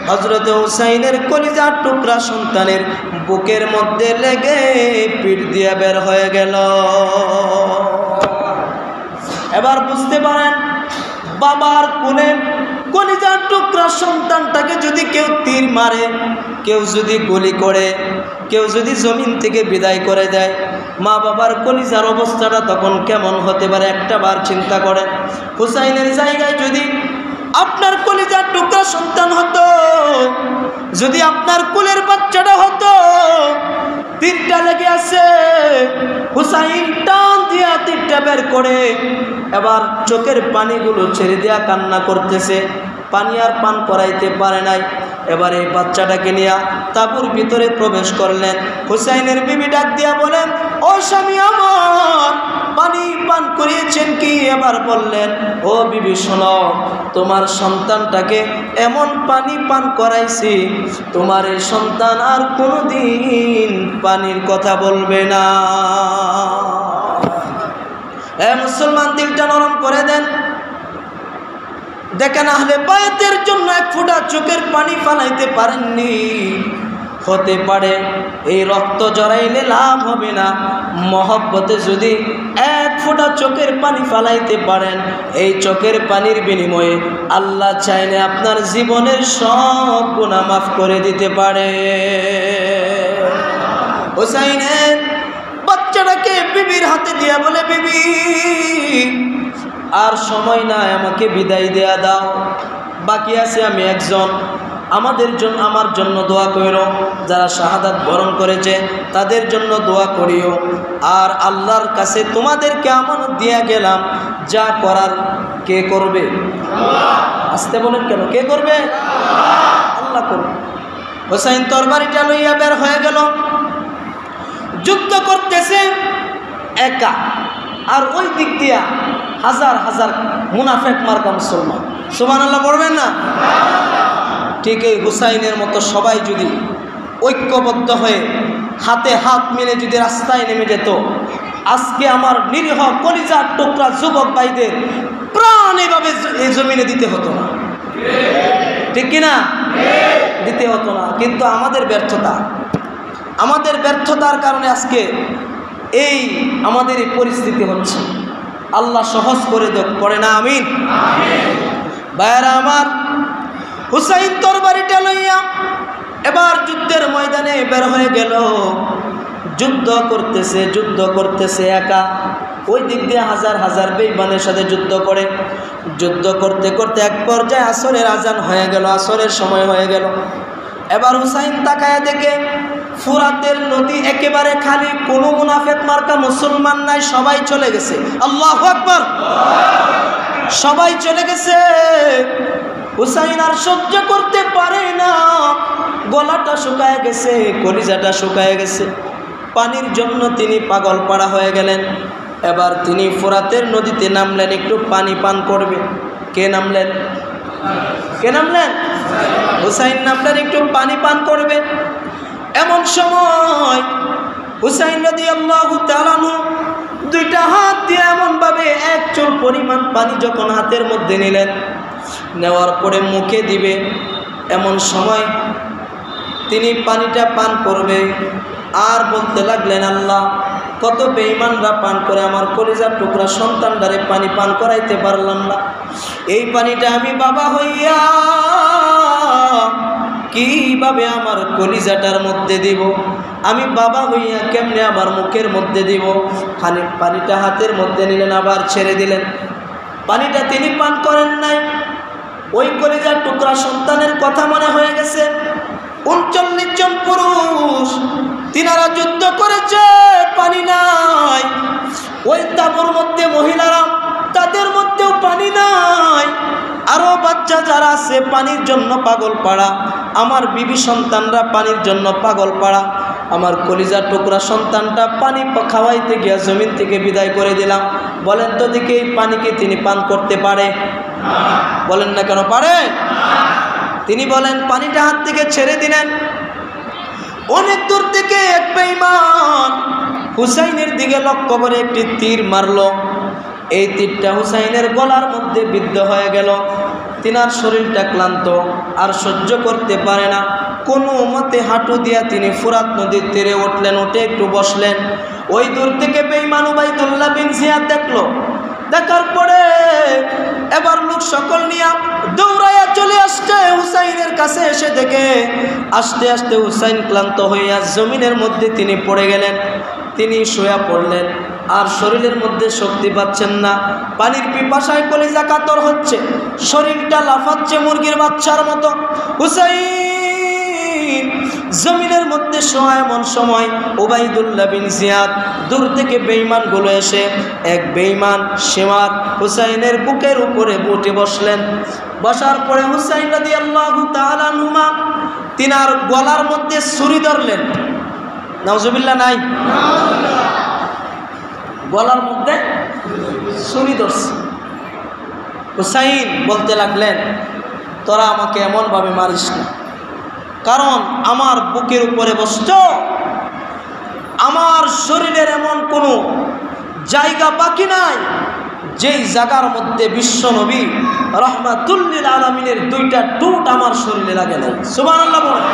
হযরত হুসাইনের কলিজার টুকরা সন্তানের বুকের মধ্যে লেগে পিঠ দিয়ে বের হয়ে গেল। এবার বুঝতে পারেন, বাবার কোলে কলিজার টুকরা সন্তানটাকে যদি কেউ তীর মারে, কেউ যদি গুলি করে, কেউ যদি জমিন থেকে বিদায় করে দেয়, মা বাবার কলিজার অবস্থাটা তখন কেমন হতে পারে একটা বার চিন্তা করেন। হুসাইনের জায়গায় যদি আপনার কলিজার টুকরা সন্তান হতো, যদি আপনার কোলের বাচ্চাটা হতো, তীরটা লেগে আছে, হুসাইন টান দিয়া তীরটা বের করে এবার চোখের পানিগুলো ছেড়ে দিয়া কান্না করতেছে, পানি আর পান করাইতে পারে নাই। এবার এই বাচ্চাটাকে নিয়ে তাঁবুর ভিতরে প্রবেশ করলেন। হুসাইনের বিবি ডাক দিয়া বলেন, ও স্বামী আমার, পানি পান করিয়েছেন কি? এবার বললেন, ও বিবি শোনো, তোমার সন্তানটাকে এমন পানি পান করাইছি, তোমার এই সন্তান আর কোনোদিন পানির কথা বলবে না। মুসলমান, দিলটা নরম করে দেন। দেখেন, আহলে বায়াতের জন্য এক ফোঁটা চোখের পানি ফালাইতে পারেননি। হতে পারে এই রক্ত জড়াইলে লাভ হবে না, মহব্বতে যদি এক ফোঁটা চোখের পানি ফালাইতে পারেন, এই চোখের পানির বিনিময়ে আল্লাহ চাইলে আপনার জীবনের সব গুনাহ মাফ করে দিতে পারে। হুসাইনের বাচ্চাটাকে বিবির হাতে দিয়া বলে, বিবি আর সময় নাই, আমাকে বিদায় দেয়া দাও, বাকি আছে আমি একজন। আমার জন্য দোয়া করিও, যারা শাহাদাত বরণ করেছে তাদের জন্য দোয়া করিও। আর আল্লাহর কাছে তোমাদেরকে আমানত দিয়া গেলাম, যা করার কে করবে? আসতে বলেন কেন? কে করবে? আল্লাহ করবে। হুসাইন তরবারিটা লইয়া বের হয়ে গেল, যুদ্ধ করতেছে একা, আর ওই দিক দিয়া হাজার হাজার মুনাফেক মার্কা মুসলমান। সুবহানাল্লাহ পড়বেন না? ঠিক এই হুসাইনের মতো সবাই যদি ঐক্যবদ্ধ হয়ে হাতে হাত মিলে যদি রাস্তায় নেমে যেত, আজকে আমার নিরীহ কলিজার টুকরা যুবক ভাইদের প্রাণ এভাবে এই জমিনে দিতে হতো না, ঠিক কিনা? দিতে হতো না। কিন্তু আমাদের ব্যর্থতার কারণে আজকে এই আমাদের এই পরিস্থিতি হচ্ছে। আল্লাহ সহজ করে করে না, আমিন। ভাইয়েরা আমার, হুসাইন তরবারিটা লইয়া এবার যুদ্ধের ময়দানে বের হয়ে গেল। যুদ্ধ করতেছে একা। ওই দিক দিয়ে হাজার হাজার বেঈমানের সাথে যুদ্ধ করতে করতে এক পর্যায়ে আসরের আজান হয়ে গেল, আসরের সময় হয়ে গেল। এবার হুসাইন তাকায়া দেখে ফুরাতের নদী একেবারে খালি, কোনো মুনাফেক মার্কা মুসলমান নাই, সবাই চলে গেছে। আল্লাহু আকবার! সবাই চলে গেছে। হুসাইন আর সহ্য করতে পারে না, গলাটা শুকায় গেছে, কলিজাটা শুকায় গেছে, পানির জন্য তিনি পাগল পাড়া হয়ে গেলেন। এবার তিনি ফুরাতের নদীতে নামলেন, একটু পানি পান করবে। কে নামলেন? হুসাইন নামলেন, একটু পানি পান করবে। এমন সময় হুসাইন রাদিয়াল্লাহু তাআলা আনহু দুইটা হাত দিয়ে এমনভাবে এক চুল পরিমাণ পানি যখন হাতের মধ্যে নিলেন, নেওয়ার পরে মুখে দিবে, এমন সময় তিনি পানিটা পান করবে আর বলতে লাগলেন, আল্লাহ, কত বেঈমানরা পান করে আমার কলিজার টুকরা সন্তানটারে পানি পান করাইতে পারলাম না। এই পানিটা আমি বাবা হইয়া কিভাবে আমার কলিজাটার মধ্যে দিব? আমি বাবা হইয়া কেমনে আমার মুখের মধ্যে দিব? পানিটা হাতের মধ্যে নিলেন, আবার ছেড়ে দিলেন। পানিটা তিনি পান করেন নাই। ওই কলিজার টুকরা সন্তানের কথা মনে হয়ে গেছে। ৩৯ জন পুরুষ, তিনারা যুদ্ধ করেছে, পানি নাই। ওই তাঁবুর মধ্যে মহিলারা, তাদের মধ্যেও পানি নাই। আরো বাচ্চা যারা আছে পানির জন্য পাগল পাড়া, আমার বিবি সন্তানরা পানির জন্য পাগল পাড়া। আমার কলিজার টুকরা সন্তানটা পানি খাওয়াইতে গিয়া জমিন থেকে বিদায় করে দিলাম। বলেন তো দেখি, এই পানিকে তিনি পান করতে পারে? বলেন না কেন পারে? তিনি বলেন, পানিটা হাত থেকে ছেড়ে দিলেন। অনেক দূর থেকে এক বেঈমান হুসাইনের দিকে লক্ষ্য করে একটি তীর মারল। এই তীরটা হুসাইনের গলার মধ্যে বিদ্ধ হয়ে গেল। তিনার শরীরটা ক্লান্ত, আর সহ্য করতে পারে না। কোনো মতে হাঁটু দিয়া তিনি ফুরাত নদীর তীরে উঠলেন, উঠে একটু বসলেন। ওই দূর থেকে বেঈমান উবাইদুল্লাহ বিন জিয়াদ দেখলো। দেখার পরে এবার লোক সকল নিয়ে দৌড়াইয়া চলে আসছে হুসাইনের কাছে। এসে দেখে আস্তে আস্তে হুসাইন ক্লান্ত হইয়া জমিনের মধ্যে তিনি পড়ে গেলেন। তিনি শুয়ে পড়লেন, আর শরীরের মধ্যে শক্তি পাচ্ছেন না। পানির পিপাসায় কলিজা কাতর হচ্ছে, শরীরটা লাফাচ্ছে মুরগির বাচ্চার মতো। হুসাইন জমিনের মধ্যে শোয়া। এমন সময় উবাইদুল্লাহ বিন জিয়াদ দূর থেকে বেঈমানগুলো এসে এক বেঈমান সেমার হুসাইনের বুকের উপরে উঠে বসলেন। বসার পরে হুসাইন রাদিয়াল্লাহু তাআলা আনহুমা তিনার গলার মধ্যে ছুরি ধরলেন। নাউজুবিল্লাহ নাই? গলার মধ্যে ছুরি ধরছে। হুসাইন বলতে লাগলেন, তোরা আমাকে এমনভাবে মারিস না, কারণ আমার বুকের উপরে বসছ, আমার শরীরের এমন কোনো জায়গা বাকি নাই যেই জায়গার মধ্যে বিশ্বনবী রাহমাতুল লিল আলামিনের দুইটা টুট আমার শরীরে লাগে নাই। সুবহানাল্লাহ বলেন,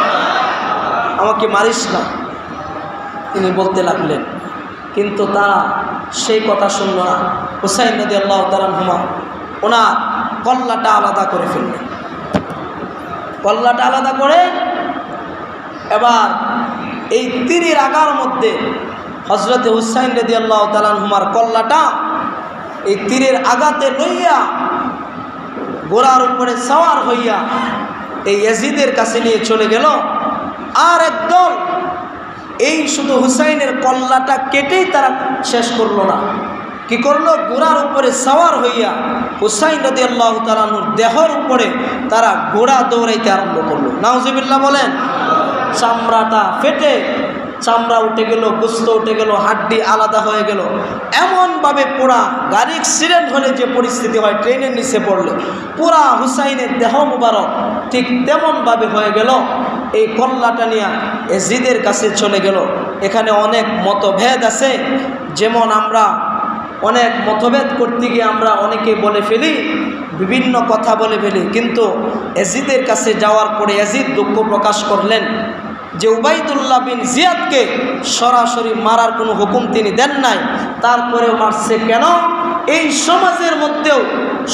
আমাকে মারিস না, তিনি বলতে লাগলেন। কিন্তু তারা সেই কথা শুনল না। হুসাইন রাদিয়াল্লাহু তাআলা আনহু ওনার কল্লাটা আলাদা করে ফেললেন। কল্লাটা আলাদা করে এবার এই তীরের আগার মধ্যে হযরতে হুসাইন রাদিয়াল্লাহু তাআলা আনহুর কল্লাটা এই তীরের আগাতে লইয়া ঘোড়ার উপরে সওয়ার হইয়া এই ইয়াজিদের কাছে নিয়ে চলে গেল। আর একদল এই শুধু হুসাইনের কল্লাটা কেটেই তারা শেষ করলো না, কি করলো, ঘোড়ার উপরে সওয়ার হইয়া হুসাইন রাদিয়াল্লাহু তাআলা আনহুর দেহর উপরে তারা ঘোড়া দৌড়াইতে আরম্ভ করলো। নাউজুবিল্লাহ বলেন। চামড়াটা ফেটে চামড়া উঠে গেল, গোস্ত উঠে গেল, হাড্ডি আলাদা হয়ে গেল। এমনভাবে পুরা গাড়ি অ্যাক্সিডেন্ট হলে যে পরিস্থিতি হয় ট্রেনের নিচে পড়লে, পুরা হুসাইনের দেহ মুবারক ঠিক তেমনভাবে হয়ে গেল। এই কল্লাটা নিয়ে ইয়াজিদের কাছে চলে গেল। এখানে অনেক মতভেদ আছে, যেমন আমরা অনেক মতভেদ করতে গিয়ে আমরা অনেকে বলে ফেলি, বিভিন্ন কথা বলে ফেলি। কিন্তু ইয়াজিদের কাছে যাওয়ার পরে ইয়াজিদ দুঃখ প্রকাশ করলেন যে উবাইদুল্লাহ বিন জিয়াদকে সরাসরি মারার কোনো হুকুম তিনি দেন নাই, তারপরেও মারছে কেন? এই সমাজের মধ্যেও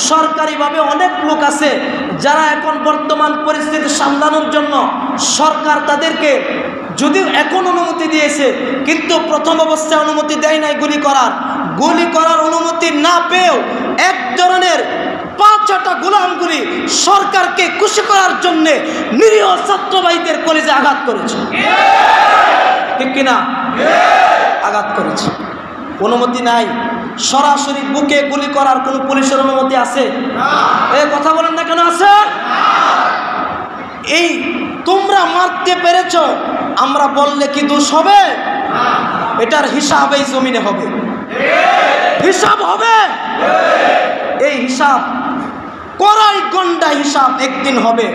সরকারিভাবে অনেক লোক আছে যারা এখন বর্তমান পরিস্থিতি সামলানোর জন্য সরকার তাদেরকে যদিও এখন অনুমতি দিয়েছে, কিন্তু প্রথম অবস্থায় অনুমতি দেয় নাই গুলি করার অনুমতি না পেয়েও এক ধরনের 5-6টা গোলামগুলি সরকারকে খুশি করার জন্যে নিরীহ ছাত্র ভাইদের কলেজে আঘাত করেছে, ঠিক কিনা? আঘাত করেছে। অনুমতি নাই, সরাসরি বুকে গুলি করার কোনো পুলিশের অনুমতি আছে? এই কথা বলেন না কেন আছে? এই তোমরা মারতে পেরেছ, আমরা বললে কি দোষ হবে? এটার হিসাব এই জমিনে হবে, হিসাব হবে। এই হিসাব কড়াই গন্ডা হিসাব একদিন হবে।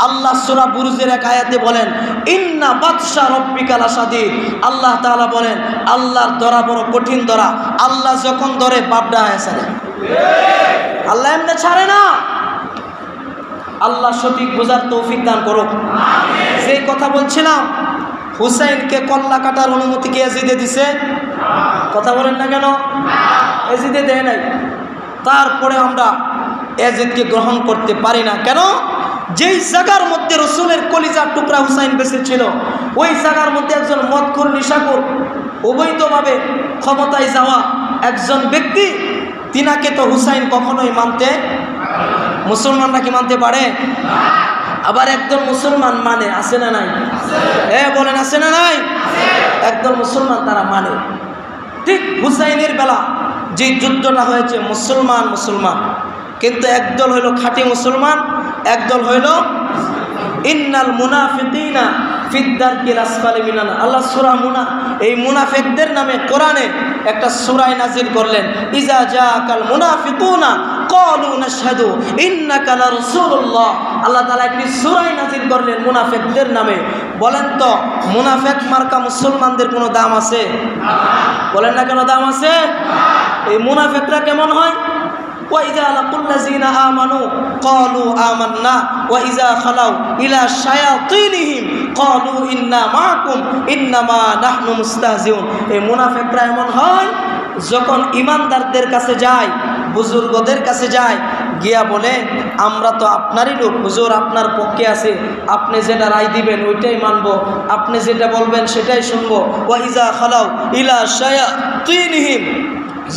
আল্লাহ সূরা বুরুজের এক আয়াতে বলেন, ইন্না বাতশা রাব্বিকা লাশাদীদ। আল্লাহ তাআলা বলেন, আল্লাহর ধরা বড় কঠিন ধরা। আল্লাহ যখন ধরে বাপডা হয়ে ছাড়ে, আল্লাহ এমনি ছাড়ে না। আল্লাহ সঠিক বোঝার তৌফিক দান করুক। যে কথা বলছিলাম, হুসাইনকে কল্লা কাটার অনুমতি কি ইয়াজিদে দিছে? কথা বলেন না কেন? ইয়াজিদে দেয় নাই। তারপরে আমরা ইয়াজিদকে গ্রহণ করতে পারি না কেন? যেই জায়গার মধ্যে রসুলের কলিজার টুকরা হুসাইন বেঁচে ছিল, ওই জায়গার মধ্যে একজন মদখোর নিশাখোর অবৈধভাবে ক্ষমতায় যাওয়া একজন ব্যক্তি, তিনাকে তো হুসাইন কখনোই মানতে, মুসলমানরা কি মানতে পারে? আবার একদল মুসলমান মানে, আছে না নাই? বলেন আছে না নাই? একদল মুসলমান তারা মানে। ঠিক হুসাইনের বেলা যে যুদ্ধটা হয়েছে মুসলমান, কিন্তু একদল হইল খাঁটি মুসলমান, একদল হইল ইন্নাল মুনাফিকিনা ফিদ্দারকিল আসফালি মিনান। আল্লাহ সূরা এই মুনাফিকদের নামে কোরআনে একটা সূরা নাজিল করলেন, ইজা জাআকাল মুনাফিকুনা ক্বালু নাশহাদু ইন্নাকা লারাসূলুল্লাহ। আল্লাহ তাআলা একটি সূরা নাজিল করলেন মুনাফিকদের নামে। বলেন তো, মুনাফিক মার্কা মুসলমানদের কোনো দাম আছে? বলেন না কেন দাম আছে? এই মুনাফিকরা কেমন হয়? وَإِذَا لَقُوا الَّذِينَ آمَنُوا قَالُوا آمَنَّا وَإِذَا خَلَوْا إِلَى شَيَاطِينِهِمْ قَالُوا إِنَّا مَعَكُمْ إِنَّمَا نَحْنُ مُسْتَهْزِئُونَ। এই মুনাফিকরা এমন হয়, যখন ইমানদারদের কাছে যায়, বুজুর্গদের কাছে যায়, গিয়া বলে আমরা তো আপনারই লোক, হুজুর আপনার পক্ষে আছে, আপনি যেটা রায় দিবেন ওইটাই মানবো, আপনি যেটা বলবেন সেটাই শুনবো। ওয়াইজা খালাউ ইলা শায়াতিনহিম,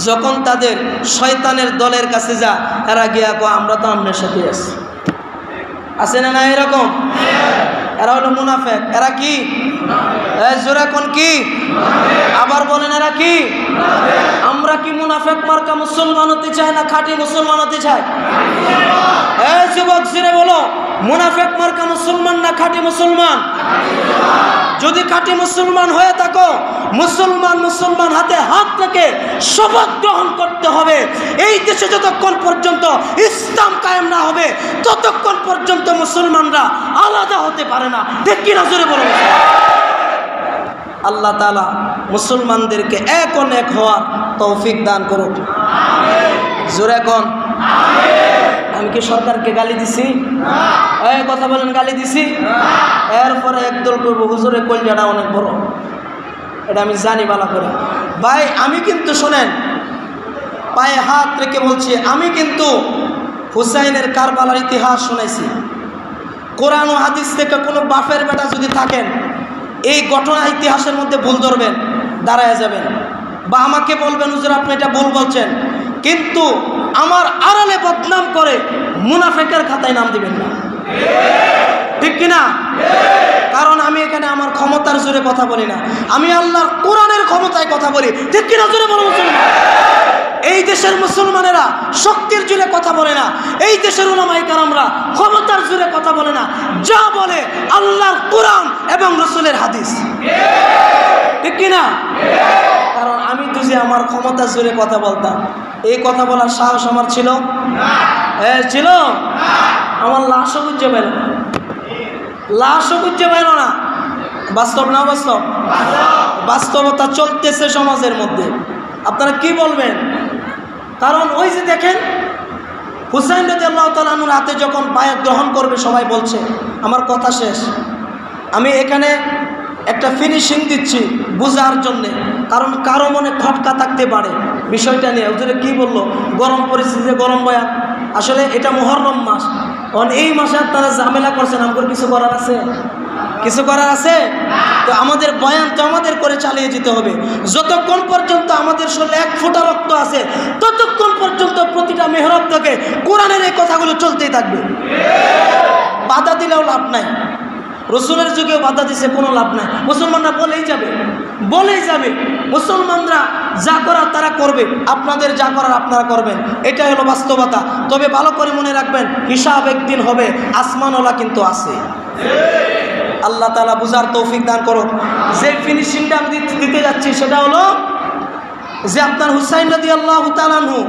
যখন তাদের শয়তানের দলের কাছে যা, এরা গিয়া কো আমরা তো আপনার সাথে আছি। আছে না না এরকম? এরা হলো মুনাফিক। এরা কি? জোরে কোন কি? আবার বলেন এরা কি? আমরা কি মুনাফিক মার্কা মুসলমান হতে চাই না খাঁটি মুসলমান হতে চাই? যুবক জোরে বলো। মুনাফিক মার্কা মুসলমান না খাঁটি মুসলমান? যদি খাঁটি মুসলমান হয়ে থাকো, মুসলমান হাতে হাত রেখে শপথ গ্রহণ করতে হবে, এই দেশে যতক্ষণ পর্যন্ত ইসলাম কায়েম না হবে ততক্ষণ পর্যন্ত মুসলমানরা আলাদা হতে পারে না। ঠিক কিনা জোরে বলুন। আল্লাহ তাআলা মুসলমানদেরকে এক হওয়ার তৌফিক দান করুক। জোরে কোন আমি কি সরকারকে গালি দিছি? এই কথা বলেন, গালি দিছি? এরপরে একদল করবো হুজুরে কলজাটা অনেক বড়, এটা আমি জানি ভালো করে। ভাই আমি কিন্তু শোনেন, পায়ে হাত রেখে বলছি, আমি কিন্তু হুসাইনের কারবালার ইতিহাস শুনেছি। কোরআন ও হাদিস থেকে কোনো বাপের বেটা যদি থাকেন, এই ঘটনা ইতিহাসের মধ্যে ভুল ধরবেন, দাঁড়ায় যাবেন, বা আমাকে বলবেন হুজুর আপনি এটা ভুল বলছেন, কিন্তু আমার আড়ালে বদনাম করে মুনাফিকের খাতায় নাম দিবেন না। ঠিক কিনা? কারণ আমি এখানে আমার ক্ষমতার জোরে কথা বলি না, আমি আল্লাহর কোরআনের ক্ষমতায় কথা বলি। ঠিক কিনা জোরে বলো মুসলমান। এই দেশের মুসলমানেরা শক্তির জোরে কথা বলে না, এই দেশের উলামায়ে কেরামরা ক্ষমতার জোরে কথা বলে না, যা বলে আল্লাহর কোরআন এবং রাসূলের হাদিস। ঠিক কিনা? কারণ আমি তো যে আমার ক্ষমতার জোরে কথা বলতাম, এই কথা বলার সাহস আমার ছিল না। ছিল? আমার লাশও খুঁজে পাইল না, লাশও খুঁজে পাইল না। বাস্তব না বাস্তব? বাস্তবতা চলতেছে সমাজের মধ্যে। আপনারা কি বলবেন? কারণ ওই যে দেখেন হুসাইন রাদিয়াল্লাহু তাআলা আনহুর হাতে যখন বায়াত গ্রহণ করবে সবাই বলছে, আমার কথা শেষ, আমি এখানে একটা ফিনিশিং দিচ্ছি বোঝার জন্যে, কারণ কারো মনে খটকা থাকতে পারে বিষয়টা নিয়ে। ওদের কি বললো, গরম পরিস্থিতিতে গরম বয়ান, আসলে এটা মুহররম মাস, কারণ এই মাসে আপনারা ঝামেলা করছেন, আমাদের কিছু করার আছে? কিছু করার আছে? তো আমাদের বয়ান তো আমাদের করে চালিয়ে যেতে হবে। যতক্ষণ পর্যন্ত আমাদের শরীরে এক ফোঁটা রক্ত আছে ততক্ষণ পর্যন্ত প্রতিটা মেহরাব থেকে কোরআনের এই কথাগুলো চলতেই থাকবে। বাধা দিলেও লাভ নাই, রসুলের যুগেও বাধা দিছে, কোনো লাভ নাই। মুসলমানরা বলেই যাবে, বলেই যাবে। মুসলমানরা যা করার তারা করবে, আপনাদের যা করার আপনারা করবেন, এটাই হলো বাস্তবতা। তবে ভালো করে মনে রাখবেন, হিসাব একদিন হবে, আসমানওয়ালা কিন্তু আছে। আল্লাহ তাআলা বুঝার তৌফিক দান করো। যে ফিনিশিংটা আমি দিতে যাচ্ছি সেটা হলো যে আপনার হুসাইন রাদিয়াল্লাহু তাআলা আনহু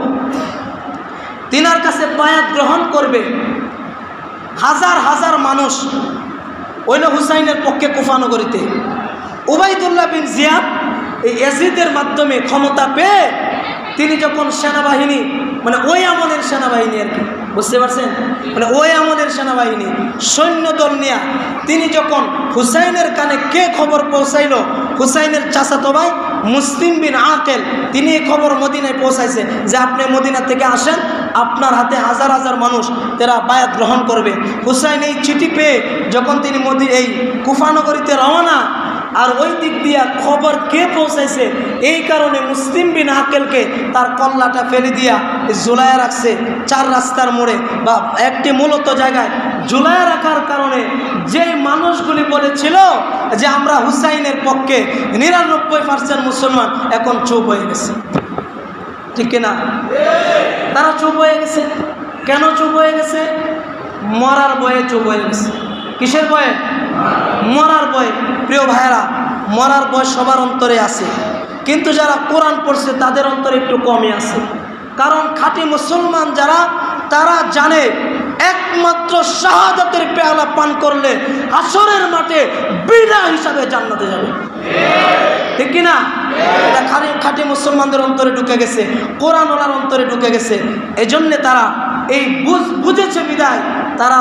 তিনার কাছে বায়াত গ্রহণ করবে হাজার হাজার মানুষ ওইল হুসাইনের পক্ষে কুফা নগরীতে। উবাইদুল্লাহ বিন জিয়াদ এই ইয়াজিদের মাধ্যমে ক্ষমতা পেয়ে তিনি যখন সেনাবাহিনী, মানে ওই আমলের সেনাবাহিনী আর কি, বুঝতে পারছেন, মানে ওই আমলের সেনাবাহিনী সৈন্যদল নিয়ে তিনি যখন হুসাইনের কানে কে খবর পৌঁছাইল, হুসাইনের চাচাতো ভাই মুসলিম বিন আকেল, তিনি এই খবর মদিনায় পৌঁছাইছে যে আপনি মদিনা থেকে আসেন, আপনার হাতে হাজার হাজার মানুষ তারা বায়াত গ্রহণ করবে। হুসাইন এই চিঠি পেয়ে যখন তিনি এই কুফানগরীতে রওনা, আর ওই দিক দিয়া খবর কে পৌঁছাইছে, এই কারণে মুসলিম বিন আকেলকে তার কল্লাটা ফেলে দিয়া ঝুলাইয়া রাখছে চার রাস্তার মোড়ে, বা একটি মূলত জায়গায় ঝুলাইয়া রাখার কারণে যে মানুষগুলি বলেছিল যে আমরা হুসাইনের পক্ষে 99% মুসলমান, এখন চুপ হয়ে গেছে। ঠিক কিনা? তারা চুপ হয়ে গেছে। কেন চুপ হয়ে গেছে? মরার ভয়ে চুপ হয়ে গেছে। কিসের ভয়ে? মরার ভয়। প্রিয় ভাইরা, মরার ভয় সবার অন্তরে আছে, কিন্তু যারা কোরআন পড়ছে তাদের অন্তরে একটু কমই আছে। কারণ খাঁটি মুসলমান যারা, তারা জানে একমাত্র শাহাদাতের পেয়ালা পান করলে হাসরের মাঠে বিনা হিসাবে জান্নাতে যাবে। ঠিক কিনা? এটা খাঁটি মুসলমানদের অন্তরে ঢুকে গেছে, কোরআনওয়ালার অন্তরে ঢুকে গেছে। এজন্য তারা এই বুঝেছে বিদায় তারা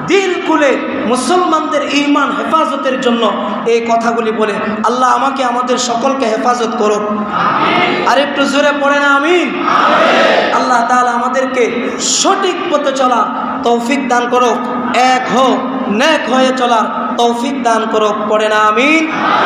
দিল খুলে মুসলমানদের ঈমান হেফাজতের জন্য এই কথাগুলি বলে। আল্লাহ আমাকে আমাদের সকলকে হেফাজত করুক। আর একটু জোরে পড়ে না আমিন। আল্লাহ তাআলা আমাদেরকে সঠিক পথে চলার তৌফিক দান করুক, এক নেক হয়ে চলার তৌফিক দান করুক। পড়ে না আমিন।